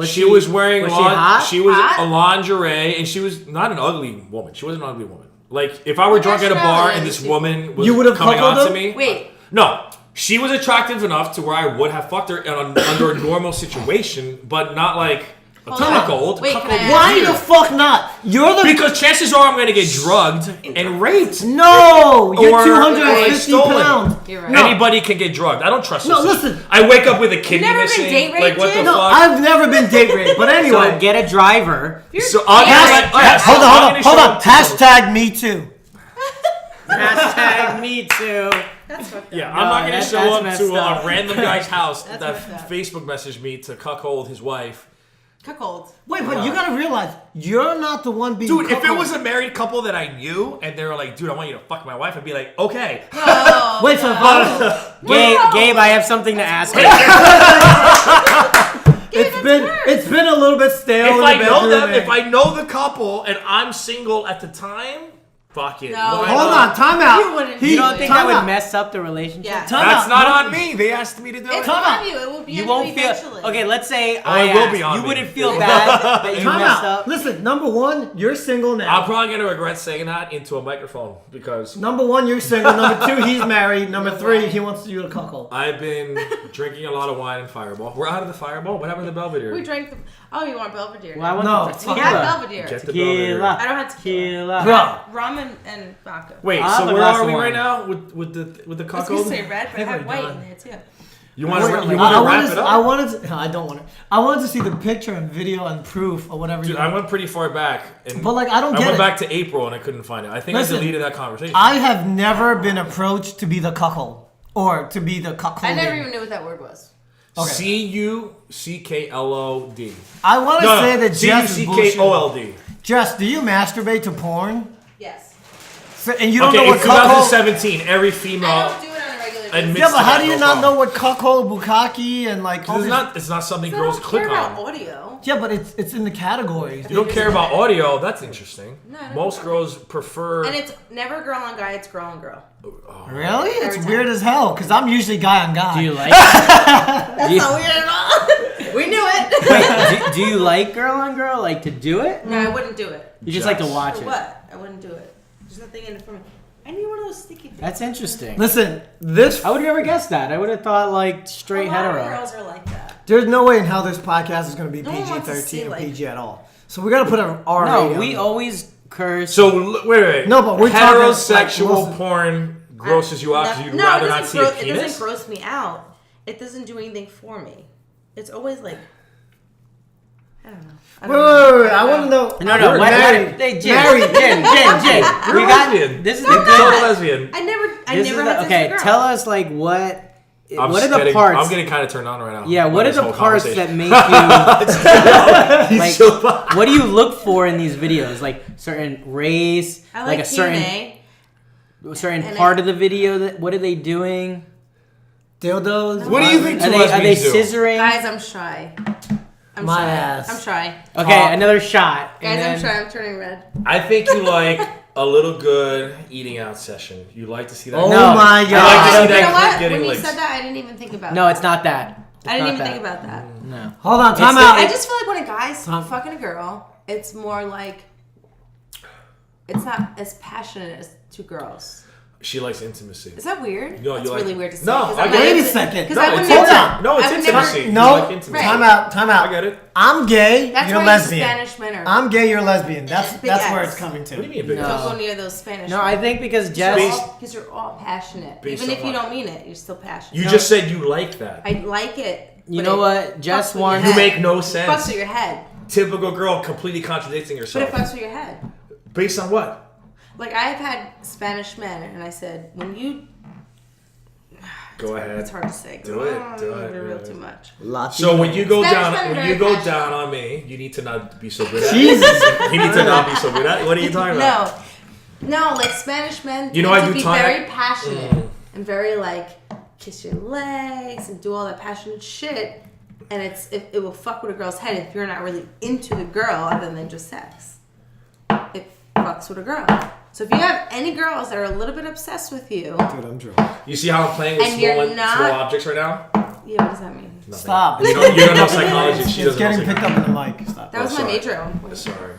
she was wearing was she hot? She was Hot? a lingerie, and she was not an ugly woman. She wasn't an ugly woman. Like if I were What drunk at a bar nationality and is this she? woman was You would've coming cuckolded on to him? me, Wait. no. She was attractive enough to where I would have fucked her under a normal situation, but not like a Hold on. cuckold. Wait, can I Cuckold ask- Why weird. the fuck not? You're the Because chances are I'm going to get drugged and raped. No, you're Or 250 stolen. pounds. You're right. No. Anybody can get drugged. I don't trust No, this. listen. I wake up with a kidney never been missing. date raped, Like what the Jim? No, fuck? I've never been date raped. But anyway, So get a driver. So I'm Yes. yes, hold I'm on. gonna show- Hashtag me too. Hashtag me too. That's fucked up. Yeah, I'm not going to that's show up messed to up. a random guy's house That's that messed up. Facebook messaged me to cuckold his wife. Cuckold. Wait, but you gotta realize you're not the one being. Dude, if it cuckolded. was a married couple that I knew and they were like, dude, I want you to fuck my wife, I'd be like, okay. Oh, Wait, so if I was, Gabe, I have something to ask you. it's been a little bit stale. If in the I know bedroom them, and- if I know the couple and I'm single at the time, fuck it. No. Why hold not? on, time out. You wouldn't You don't think that time would out. mess up the relationship? Yeah. Time That's out. not No. on me. They asked me to do it. It's Time out. on you. It will be You on won't you feel eventually. okay. Let's say it will be on you me. wouldn't feel bad that you Time messed out. up. Listen, number one, you're single now. I'm probably going to regret saying that into a microphone because Number one, you're single. Number two, he's married. Number three, he wants you to cuckold. I've been drinking a lot of wine and Fireball. We're out of the Fireball. What happened to the Belvedere? We drank the. Oh, you want Belvedere? Well, I want No, the fuck we tequila. have Belvedere. Get the Belvedere. Tequila. I don't have tequila. Tequila. Bro. Rum and vodka. Wait, I'll have so a where glass are of we wine. right now with the I was gonna cuckold? say red, but I have white in there too. You want to I wrap it up? I wanted to. I don't want to. I wanted to see the picture and video and proof or whatever. Dude, you I went pretty far back. And But, like, I don't I get went it. back to April and I couldn't find it. I think Listen, I deleted that conversation. I have never been approached to be the cuckold or to be the cuckold. I never even knew what that word was. Okay. CUCKLOD. I want to say that Jess is bullshit. CUCKOLD. Jess, do you masturbate to porn? Yes. So, and you don't Okay, know in what cuckold. 2017, every I female don't do it on a regular admits basis. Yeah, but to how that, do you no not problem. know what cuckold, bukkake, and like all It's these? not something I girls don't click care about on. audio. Yeah, but it's in the categories. You don't care about audio. That's interesting. No, I don't Most care. girls prefer. And it's never girl on guy, it's girl on girl. Really? It's Every time. weird as hell because I'm usually guy on guy. Do you like? That's not weird at all. We knew it. Wait, do you like girl on girl? Like to do it? No, I wouldn't do it. You just like to Yes. watch For it. what? I wouldn't do it. There's nothing in it for me. I need one of those sticky things. That's interesting. Listen, this I would have never guessed that. I would have thought like straight A lot of hetero. girls are like that. there's no way in how this podcast is going to be No one wants to see, PG-13 or like- PG at all. So we got to put an R No, rating we on it. always curse. So wait. No, but we're talking, like, heterosexual Wilson- porn grosses you out because you'd No, rather it not doesn't see a It penis. doesn't gross me out. It doesn't do anything for me. It's always like, I don't know. Wait, I want to know. no, We're what? married. Hey, Jin, Married. Jin. You're We a got lesbian. this is No, the I'm good. not. lesbian. I never This had is sex the, with okay. a girl. Tell us like what I'm are just the getting- parts? I'm getting kind of turned on right now. Yeah, by what are this the whole parts that conversation. make you He's so like? What do you look for in these videos? Like certain race, I like like a certain and part of the video. That what are they doing? Dildos. What do you think Are two they lesbians do? scissoring? Guys, I'm shy. I'm My shy. ass. I'm shy. Okay, another shot. Guys, and I'm then- shy. I'm turning red. I think you like a little good eating out session. You like to see that. Oh No. my I like to god. see You that know clip what? getting When you licked. said that, I didn't even think about No, that. it's not that. It's I didn't not even that. think about that. No. Hold on, time It's out. I just feel like when a guy's fucking a girl, it's more like, it's not as passionate as two girls. She likes intimacy. Is that weird? No, That's you like- really weird to say. No, 'cause I I'm get not it. Wait a into- second. 'cause No, I would it's never- intimate. No, it's I would intimacy. never- You No, like intimacy. time out, time out. I get it. I'm gay, That's you're why lesbian. Spanish men are. I'm gay, you're lesbian. That's Big where X. it's coming to. What do you mean, big No. Don't ass? go near those Spanish No, men. I think because Jess. Because you're all passionate. Based Even on if you what? don't mean it, you're still passionate. You just said you like that. I like it. You but know it what? Jess fucks with wants- your You head. make no It fucks sense. with your head. Typical girl completely contradicting But yourself. it fucks with your head. Based on what? like I've had Spanish men, and I said, when you Go ahead. It's hard to say. Do it. Do I it. reveal too much. So when you go Spanish men down, are when very you go passionate. down on me, you need to not be so good at Jesus. it. You need to not be so good at it. What are you talking about? No, like Spanish men You know, tend I to do be time- very passionate and very like kiss your legs and do all that passionate shit, and it will fuck with a girl's head if you're not really into the girl other than just sex. It fucks with a girl. So if you have any girls that are a little bit obsessed with you, Dude, I'm drunk. You see how I'm playing with And you're small not- objects right now? yeah, what does that mean? Nothing. Stop. You don't know psychology. She It's doesn't know getting picked psychology. up in the mic. Stop. That was my sorry. major at one point. Sorry.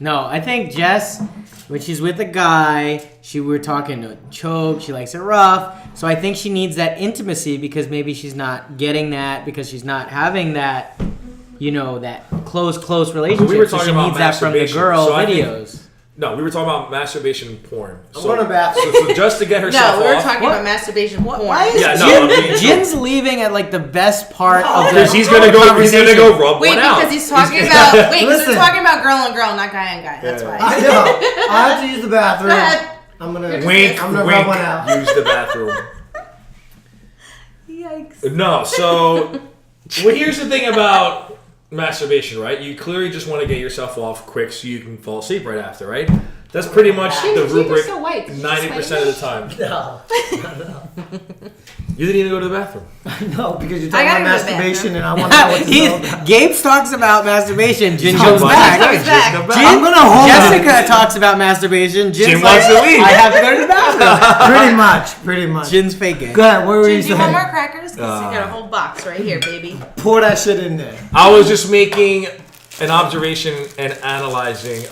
No, I think Jess, when she's with a guy, we're talking to choke. She likes it rough. So I think she needs that intimacy because maybe she's not getting that because she's not having that, that close relationship. We were so talking she about needs that from the masturbation. girl So I think- videos. No, we were talking about masturbation porn. I'm going to bath. So just to get herself No, we were off. talking about masturbation porn. Why is Yeah, no, I mean, Jin's leaving at like the best part of the Because he's gonna go rub Wait, one out. because he's talking about. Wait, because Listen. we're talking about girl on girl, not guy on guy. That's Yeah. why. I know. I have to use the bathroom. Go ahead. I'm gonna Wink, I'm gonna wink. rub one out. Use the bathroom. Yikes. No, so well, here's the thing about masturbation, right? You clearly just want to get yourself off quick so you can fall asleep right after, right? That's pretty much the Your teeth are rubric so white. Did you 90% of the time. No. You didn't even go to the bathroom. No, because you're I talking gotta about go to the masturbation and I want to know what to know about. Gabe talks about masturbation. Jin Oh goes my back. God, Goes back. just go back. I'm gonna hold Jessica talks about masturbation. Jin's Jin like, wants to leave. I have to go to the bathroom. Pretty much. Jin's faking. Go ahead, what were you Do you want more saying? crackers? Because you got a whole box right here, baby. Pour that shit in there. I was just making an observation and analyzing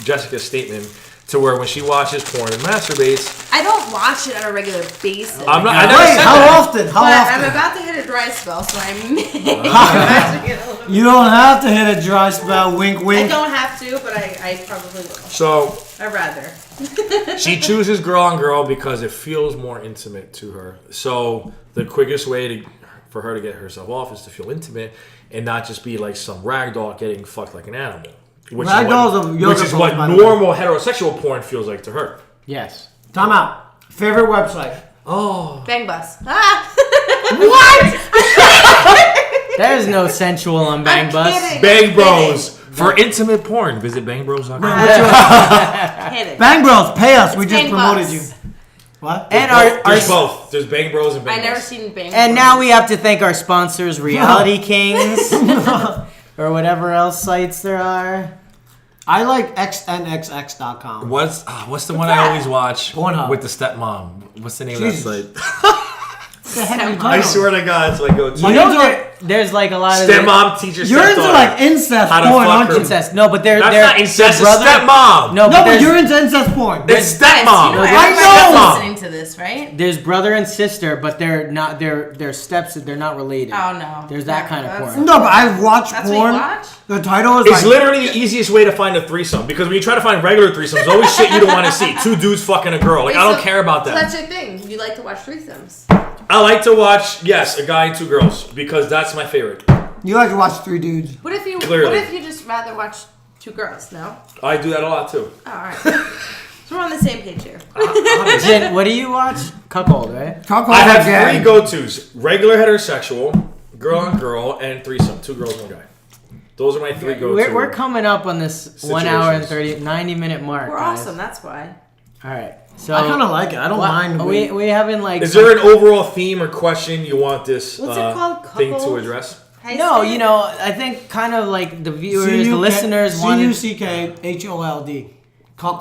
Jessica's statement to where when she watches porn and masturbates, I don't watch it on a regular basis. I never Wait, said how that. often? How But I'm often? about to hit a dry spell, so I may. You don't have to hit a dry spell. Wink, I wink. don't have to, but I probably will. So I'd rather. she chooses girl on girl because it feels more intimate to her. So the quickest way for her to get herself off is to feel intimate and not just be like some ragdoll getting fucked like an animal. Ragdolls are yoga which is pose, what by the way. normal heterosexual porn feels like to her. Yes. Time out. Favorite website? Oh. Bang bus. Ah! There is no sensual on Bang I'm Bus. kidding. Bang Bros. For intimate porn, visit bangbros.com. Hit it. Bang Bros, pay us. We It's just Bang promoted Bus. you. What? And There's both. There's Bang Bros and Bang I never Bros. seen Bang And Bus. now we have to thank our sponsors, Reality Kings, or whatever else sites there are. I like xnxx.com. What's the one I always watch Pornhub. with the stepmom? What's the name Jesus. of that site? I I swear to God, it's like go You to know, There's like a lot of stepmom teaches you're into stepdaughter. like incest How to porn, fuck aren't her. you? incest. No, but they're That's not incest. It's brother- stepmom. No, No, but there's- you're into incest porn. It's Guys, stepmom. you know I everybody's know. listening to this, right? There's brother and sister, but they're not. They're steps. They're not related. Oh no. There's that kind of That's- porn. No, but I've watched That's what you porn. watch? The title is It's like literally the easiest way to find a threesome because when you try to find regular threesomes, there's always shit you don't want to see. Two dudes fucking a girl. Like Wait, I don't so- care about So that. that's your thing. You like to watch threesomes. I like to watch a guy and two girls because that's my favorite. you like to watch three dudes. What if you? Clearly. What if you just rather watch two girls? No. I do that a lot too. Oh, all right. So we're on the same page here. Jen, what do you watch? Cuckold, right? I have three go-tos: regular heterosexual, girl on girl, and threesome. Two girls, one guy. Those are my three go-tos. We're coming up on this 1 hour and Situations. 90-minute mark. We're guys. awesome. That's why. All right. So I kind of like it. I don't what- mind. We haven't like. Is there an overall theme or question you want this What's it called? thing to Cuckold? address? How you No, say you it? know, I think kind of like the viewers, the listeners wanted. CUCKHOLD.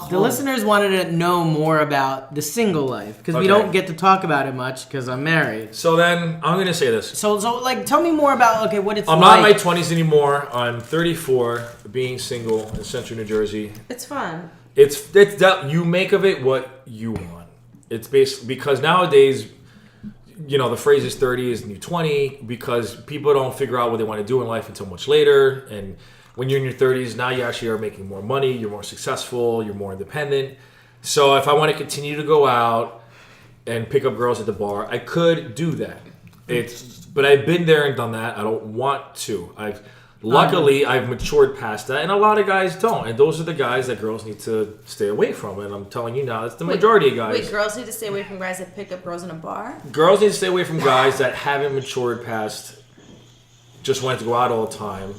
The listeners wanted to know more about the single life because we Okay. don't get to talk about it much because I'm married. So then I'm gonna say this. So like, tell me more about what it's I'm like. not in my 20s anymore. I'm 34, being single in Central New Jersey. It's fun. It's that you make of it what you want. It's basically because nowadays, the phrase is 30 is the new 20 because people don't figure out what they want to do in life until much later. And when you're in your 30s, now you actually are making more money. You're more successful. You're more independent. So if I want to continue to go out and pick up girls at the bar, I could do that. But I've been there and done that. I don't want to. Luckily, I've matured past that, and a lot of guys don't. And those are the guys that girls need to stay away from. And I'm telling you now, that's the majority of guys. Wait, girls need to stay away from guys that pick up girls in a bar? Girls need to stay away from guys that haven't matured past just wanting to go out all the time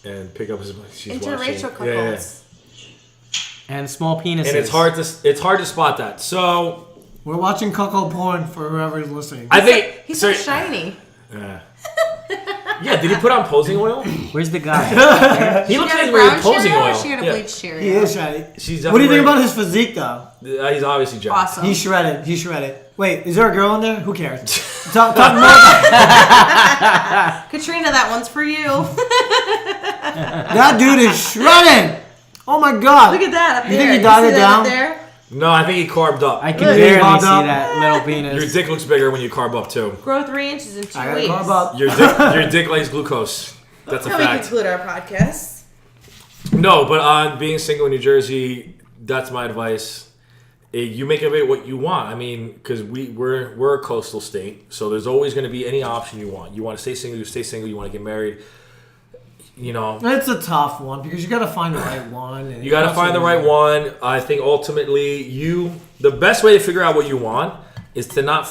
and pick up his... Interracial couples. Yeah. And small penises. And it's hard to spot that. So... We're watching cuckold porn for whoever's listening. I think... He's so shiny. Yeah, did he put on posing oil? Where's the guy? He looks like he's brown wearing posing Cheerio oil. or she got a bleached Cheerio? He is shiny. She's What do you think definitely about his physique, though? He's obviously jacked. Awesome. He's shredded. He's shredded. Wait, is there a girl in there? Who cares? talk more about Katrina, that one's for you. that dude is shredded. Oh my god. Look at that up there. You think he You died see it that down? up there? No, I think he carved up. I can Really? barely Bobbed see up? that little penis. Your dick looks bigger when you carb up too. Grow 3 inches in 2 I weeks. gotta carb up. Your dick likes glucose. That's a That's how we fact. conclude our podcast. No, but on being single in New Jersey, that's my advice. You make of it what you want. I mean, because we're a coastal state, so there's always going to be any option you want. You want to stay single, you stay single. You want to get married. You know, It's a tough one because you gotta find the right one. And you got to find the right one. I think ultimately, the best way to figure out what you want is to not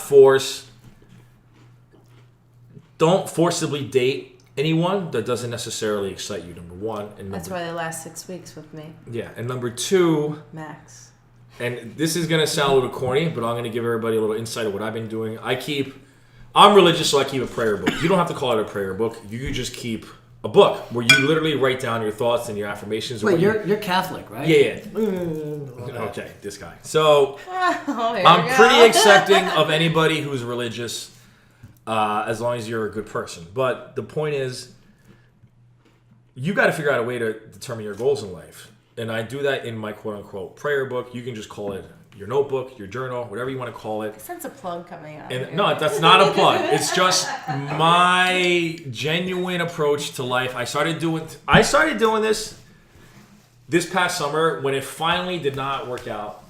don't forcibly date anyone that doesn't necessarily excite you. Number one, and That's why they last 6 weeks with me. yeah, and number two. Max. And this is going to sound a little corny, but I'm going to give everybody a little insight of what I've been doing. I'm religious, so I keep a prayer book. You don't have to call it a prayer book. You could just keep a book where you literally write down your thoughts and your affirmations. Wait, you're Catholic, right? Yeah. Okay, this guy. So Oh, here I'm we go. pretty accepting of anybody who's religious as long as you're a good person. But the point is, you got to figure out a way to determine your goals in life. And I do that in my quote-unquote prayer book. You can just call it your notebook, your journal, whatever you want to call it. Sense of plug coming out. And no, that's not a plug. It's just my genuine approach to life. I started doing this past summer when it finally did not work out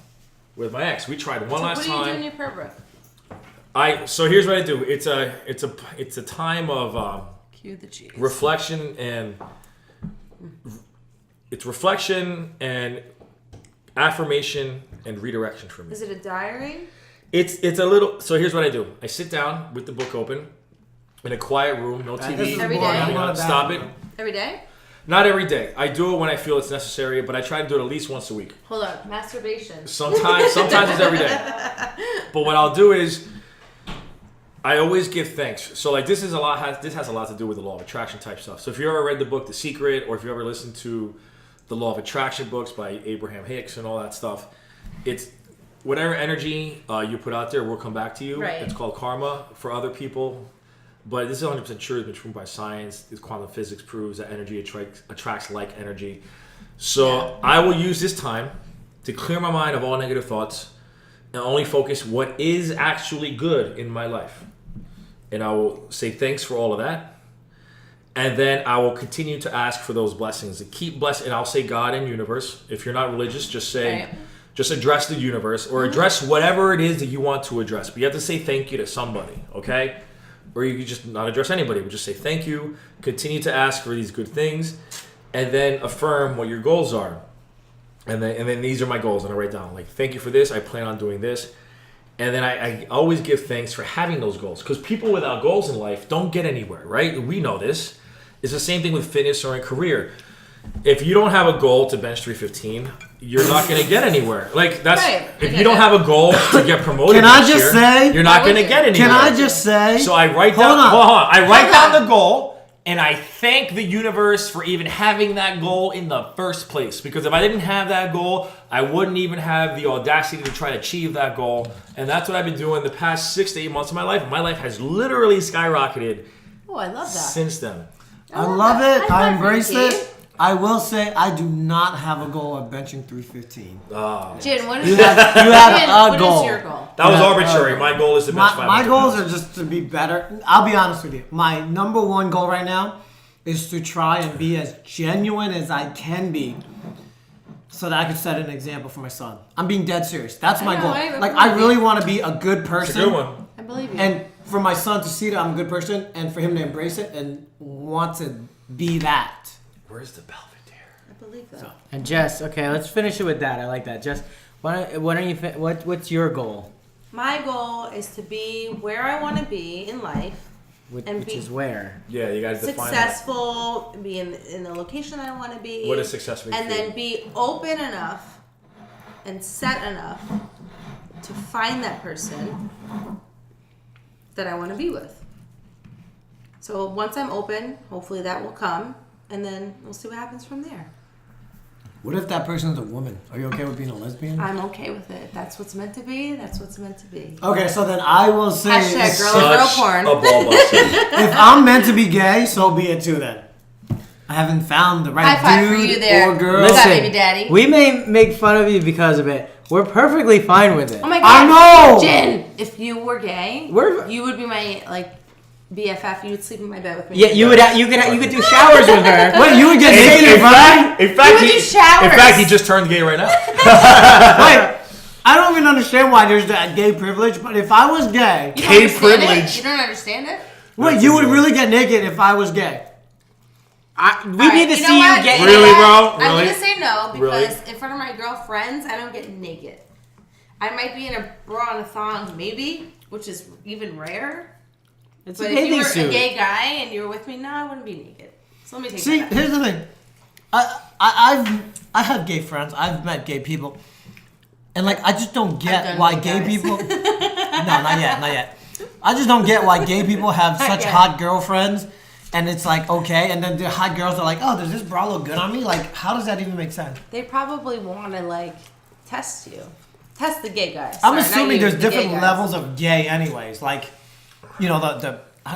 with my ex. We tried one last time. What do you do in your prayer book? So here's what I do. It's a time of Cue the cheese. reflection and affirmation and redirection for me. Is it a diary? It's a little. So here's what I do. I sit down with the book open in a quiet room, no TV. Every day? Stop it. Every day? Not every day. I do it when I feel it's necessary, but I try to do it at least once a week. Hold on. Masturbation. Sometimes it's every day. But what I'll do is I always give thanks. So like this has a lot to do with the law of attraction type stuff. So if you ever read the book The Secret, or if you ever listened to the Law of Attraction books by Abraham Hicks and all that stuff, it's whatever energy you put out there will come back to you. Right. It's called karma for other people. But this is 100% true. It's been proven by science. This quantum physics proves that energy attracts like energy. So I will use this time to clear my mind of all negative thoughts and only focus what is actually good in my life. And I will say thanks for all of that. And then I will continue to ask for those blessings. To keep blessing. And I'll say God and universe. If you're not religious, just say... Right. Just address the universe or address whatever it is that you want to address. But you have to say thank you to somebody, okay? Or you can just not address anybody. But just say thank you, continue to ask for these good things, and then affirm what your goals are. And then these are my goals. And I write down, like, thank you for this. I plan on doing this. And then I always give thanks for having those goals. Because people without goals in life don't get anywhere, right? We know this. It's the same thing with fitness or in career. If you don't have a goal to bench 315, you're not going to get anywhere. Like that's Right. if you don't have a goal to get promoted, Can I next just year, say- you're not going to get anywhere. Can I just say? So I write Hold down. on. Hold on. I write Hold down on. the goal, and I thank the universe for even having that goal in the first place. Because if I didn't have that goal, I wouldn't even have the audacity to try to achieve that goal. And that's what I've been doing the past 6 to 8 months of my life. My life has literally skyrocketed Oh, I love that. since then. I love it. High I five, embrace Ricky. it. I will say I do not have a goal of benching 315. Jin, what is You have a what goal. is your goal? That was Yeah, arbitrary. My goal is to bench 500 My goals pounds. are just to be better. I'll be honest with you. My number one goal right now is to try and be as genuine as I can be so that I can set an example for my son. I'm being dead serious. That's my know, goal. I Like, believe I really you. want to be a good person. It's a good one. I believe you. And for my son to see that I'm a good person and for him to embrace it and want to be that. Where's the Belvedere? I believe that. And Jess, okay, let's finish it with that. I like that. Jess, what's your goal? My goal is to be where I want to be in life. Which be is where? Yeah, you guys define successful, be in the location that I want to be. What is success mean? And then be open enough and set enough to find that person that I want to be with. So once I'm open, hopefully that will come, and then we'll see what happens from there. What if that person is a woman? Are you okay with being a lesbian? I'm okay with it. That's what's meant to be. That's what's meant to be. Okay, so then I will say... Hashtag girl and girl porn. A ball buster. If I'm meant to be gay, so be it too then. I haven't found the right High five for dude you there. or girl. What's up, Listen, baby daddy? we may make fun of you because of it. We're perfectly fine with it. Oh my god. I know! Jen, if you were gay, We're- you would be my, BFF. You would sleep in my bed with me. Yeah, you could do showers with her. Wait, you would get naked in front of me? In fact, would do showers. he just turned gay right now. Wait, I don't even understand why there's that gay privilege, but if I was gay... You don't Gay understand privilege. it? You don't understand it? Wait, you would really get naked if I was gay? We need to You know see what? you get Really, You know bro? what? I'm Really? gonna say no because Really? in front of my girlfriends, I don't get naked. I might be in a bra and a thong, maybe, which is even rare. It's But a if you bathing were suit. a gay guy and you were with me, no, I wouldn't be naked. So let me take See, that back. here's the thing. I have gay friends. I've met gay people. And, I just don't get done why with gay guys. people... No, not yet. I just don't get why gay people have Not such yet. hot girlfriends. And it's okay. And then the hot girls are like, oh, does this bra look good on me? How does that even make sense? They probably want to test you, test the gay guys. I'm Sorry, not assuming you, there's the gay different guys. levels of gay anyways.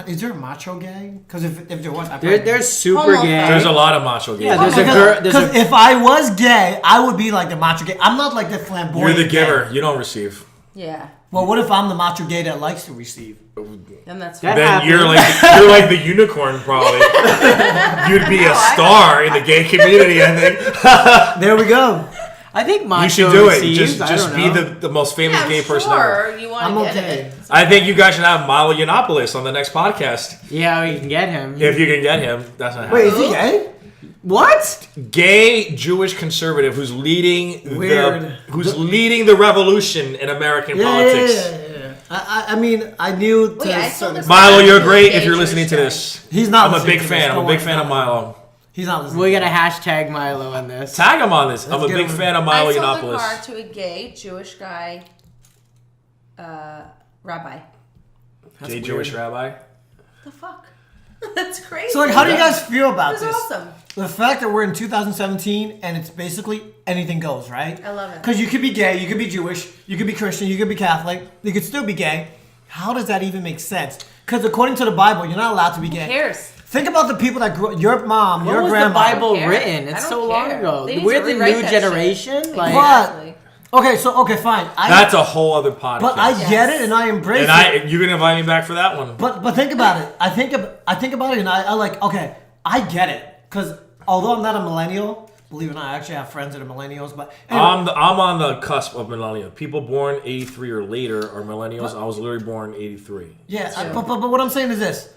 Is there a macho gay? Because if there was... I probably- There's super Homophobe. gay. There's a lot of macho gays. Yeah, there's a Because girl. There's a if I was gay, I would be like the macho gay. I'm not like the flamboyant. You're the gay. giver. You don't receive. Yeah, Well, what if I'm the macho gay that likes to receive? then that's That fine. Then happens. you're like the unicorn, probably. You'd be a star in the gay community, I think. There we go. I think macho You should do it. receives, I Just don't be know. the most famous Yeah, gay I'm person ever. sure you want I'm to get okay. it. I think you guys should have Milo Yiannopoulos on the next podcast. Yeah, we can get him. If you can get him, that's not Wait, happening. is he gay? What? Gay Jewish conservative who's leading Weird. the revolution in American politics. Yeah. I mean, I knew. Wait, I saw this- Milo, you're great Gay if you're Jewish listening to guy. this. He's not. I'm a listening big to fan. this. I'm Don't a big worry fan of about it. Milo. He's not listening. We gotta hashtag Milo on this. Tag him on this. I'm a Let's get big him. fan of Milo I sold a car Yiannopoulos. to a gay Jewish guy, rabbi. Gay Jewish rabbi. The fuck? That's crazy. So, how do you guys feel about That's this? awesome. The fact that we're in 2017 and it's basically anything goes, right? I love it. Because you could be gay, you could be Jewish, you could be Christian, you could be Catholic, you could still be gay. How does that even make sense? Because according to the Bible, you're not allowed to be gay. Who cares? Think about the people that grew your mom, When your was grandma. the Bible care. written? I It's don't so long care. ago. They need We're to the rewrite new that generation. shit. Like, Exactly. Okay, fine. That's a whole other podcast. But I get it and I embrace it. you're gonna invite me back for that one. But think about it. I think about it and I like, okay, I get it. Because although I'm not a millennial, believe it or not, I actually have friends that are millennials. But anyway, I'm on the cusp of millennial. People born 83 or later are millennials. I was literally born 83. yeah, but what I'm saying is this.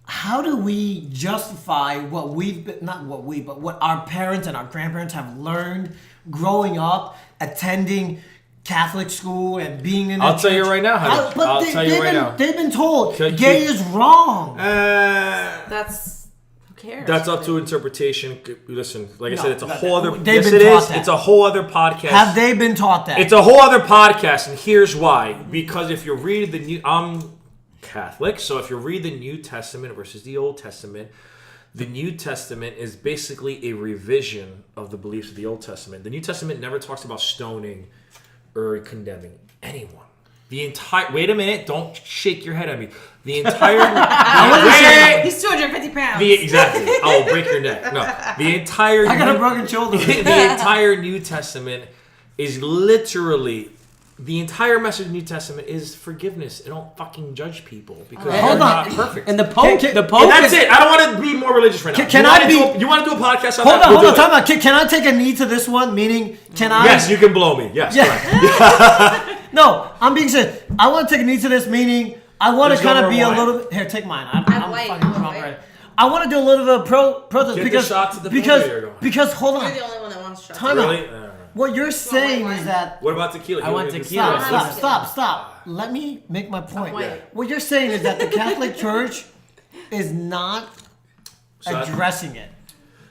How do we justify what we've been, not what we, but what our parents and our grandparents have learned growing up, attending Catholic school and being in a I'll tell you church? right now, honey. I'll tell you right now. They've been told Can- gay is wrong. That's who cares? That's up to interpretation. Listen, like I No, said, it's a that- whole other. they've Yes, been it taught is. that. It's a whole other podcast. Have they been taught that? It's a whole other podcast, and here's why. Because if you read the new, I'm Catholic, so if you read the New Testament versus the Old Testament, the New Testament is basically a revision of the beliefs of the Old Testament. The New Testament never talks about stoning or condemning anyone. The entire wait a minute, don't shake your head at me. The entire He's 250 pounds. exactly. I will break your neck. No, the entire I got a broken shoulder. the entire New Testament is literally the entire message of the New Testament is forgiveness. And don't fucking judge people because they're Hold on. not perfect. and the Pope, Can- the Pope. And that's is- it. I don't want to be more religious right now. Can you I wanna be- you want to do a podcast on Hold that? on, We'll do time it. out. Can I take a knee to this one? Meaning, can I? Yes, you can blow me. Yes, Yeah. correct. No, I'm being serious. I want to take a knee to this, meaning I want There's to kind no of be more a wine. little. Here, take mine. I'm white, fucking I'm drunk white. already. I want to do a little bit of protest Get because the shots at the podium. because hold You're on. the only one that wants shots. Time out. Really? What you're saying white is wine? that What about tequila? I want You- tequila. stop. Let me make my point. white. What you're saying is that the Catholic Church is not So I- addressing it.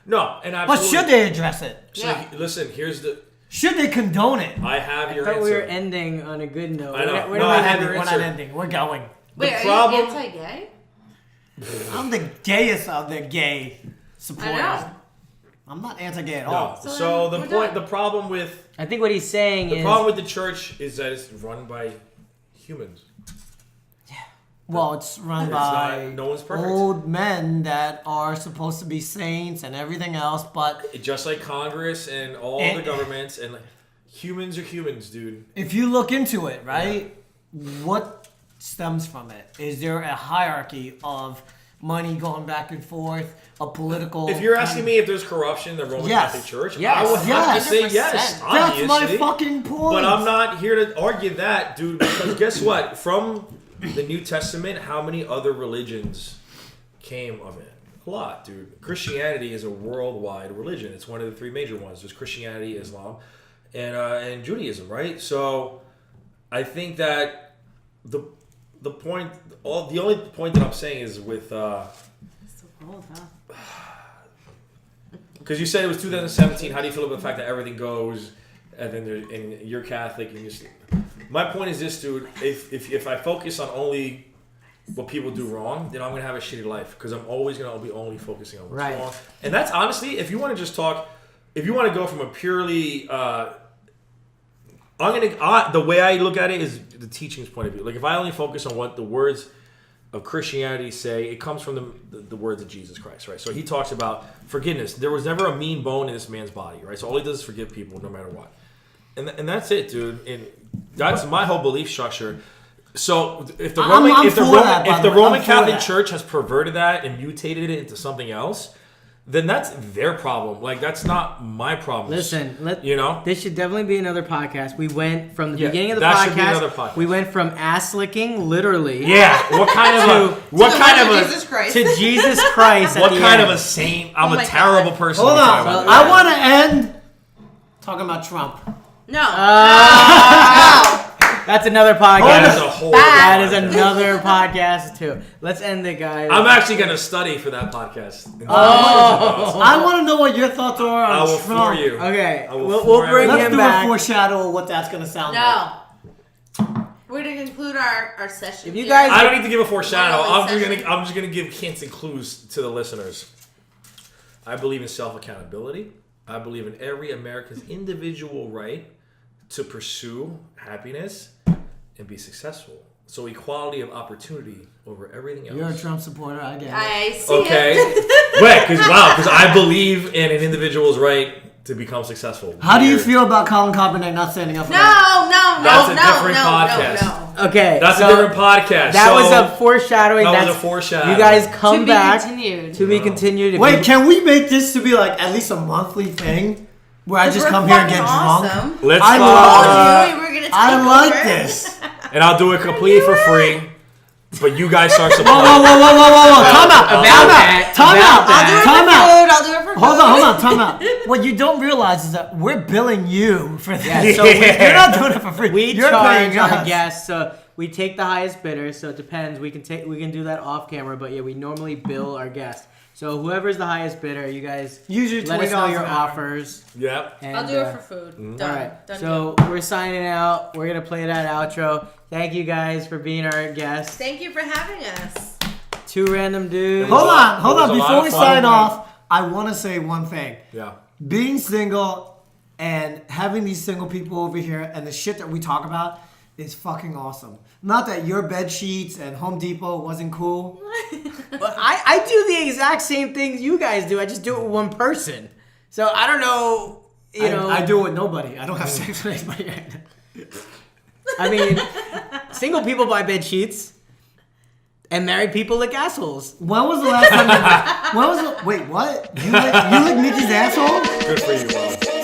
No, and But absolutely. should they address it? So Yeah. listen, here's the. Should they condone it? I have I your thought answer. we were ending on a good note. I know. We're No, not I have ending. your We're not answer. ending. We're going. Wait, are problem- you anti-gay? I'm the gayest of the gay supporters. I know. I'm not anti-gay at No. all. So So then the we're point, done. the problem with I think what he's saying is. the church is that it's run by humans. Well, it's run It's by not- no one's perfect. old men that are supposed to be saints and everything else, but Just like Congress and all And- the governments and humans are humans, dude. if you look into it, right, what stems from it? Is there a hierarchy of money going back and forth, a political... If you're asking me if there's corruption in the Roman Yes. Catholic Church, Yes. I would have to Yes. say yes. 100%. That's my Obviously. fucking point. But I'm not here to argue that, dude, because guess what? From the New Testament, how many other religions came of it? A lot, dude. Christianity is a worldwide religion. It's one of the three major ones. There's Christianity, Islam, and Judaism, right? So I think that the point, the only point that I'm saying is with It's so cold, huh? because you said it was 2017. How do you feel about the fact that everything goes, and then and you're Catholic, and my point is this, dude. If I focus on only what people do wrong, then I'm gonna have a shitty life because I'm always gonna be only focusing on what's Right. wrong. And that's honestly, if you want to just talk, if you want to go from a purely, the way I look at it is the teaching's point of view. Like if I only focus on what the words of Christianity say, it comes from the words of Jesus Christ, right? So he talks about forgiveness. There was never a mean bone in this man's body, right? So all he does is forgive people no matter what. And that's it, dude. And that's my whole belief structure. So if the I'm Roman, for that, by the way. Roman I'm for Catholic that. Church has perverted that and mutated it into something else, then that's their problem. Like that's not my problem. Listen, you know, this should definitely be another podcast. We went from the Yeah, beginning of the that should be podcast. another podcast. We went from ass licking, literally. yeah. What kind of a To the Lord Jesus Christ. To Jesus Christ. at what the kind end. of a saint? I'm Oh a my terrible God. person. Hold to talk on. about I that. want to end talking about Trump. No. That's another podcast. That is a whole. That is podcast. another podcast too. Let's end it, guys. I'm actually gonna study for that podcast. I want to know what your thoughts are on I will Trump. floor you. Okay, I will we'll floor bring everyone. Let's him do back. a foreshadow of what that's going to sound like. No. We're gonna conclude our session. If you here. guys- I don't need to give a foreshadow. Well, I'm just gonna give hints and clues to the listeners. I believe in self accountability. I believe in every American's individual right to pursue happiness and be successful. So equality of opportunity over everything else. You're a Trump supporter, I get it. I see Okay. it. Wait, because I believe in an individual's right to become successful. How do you Weird. feel about Colin Kaepernick not standing up for No, that? no, That's a different no, podcast. no. Okay, That's so a different podcast. That so was a foreshadowing. that was That's a foreshadow. You guys come To be back continued. to be continued. If Wait, you- can we make this to be like at least a monthly thing? Where I just We're come here and get fucking drunk? awesome. Let's I follow. love Told you we were gonna take I like over. this. And I'll do it completely for free. But you guys start Whoa, supplying. whoa. Time out. About Time that, out. Time about out. that. I'll do it Time for out. food. I'll do it for Hold food. on, time out. What you don't realize is that we're billing you for this. Yeah, So you're not doing it for free. we you're charge paying our us. guests, so we take the highest bidder. So it depends. We can do that off camera, but yeah, we normally bill our guests. So whoever's the highest bidder, you guys Use your let us know $20 your an hour. offers. Yep. And, I'll do it for food. Done. All right. Done So deal. we're signing out. We're gonna play that outro. Thank you guys for being our guests. Thank you for having us. Two random dudes. Hold on. It was a lot Before of we fun. sign off, I want to say one thing. Yeah. Being single and having these single people over here and the shit that we talk about is fucking awesome. Not that your bed sheets and Home Depot wasn't cool. But I do the exact same things you guys do. I just do it with one person. So I don't know. You know. I do it with nobody. I don't have sex with anybody. I mean, single people buy bed sheets, and married people lick assholes. When was the last time? Wait, what? You lick Nikki's asshole? Good for you, Bob.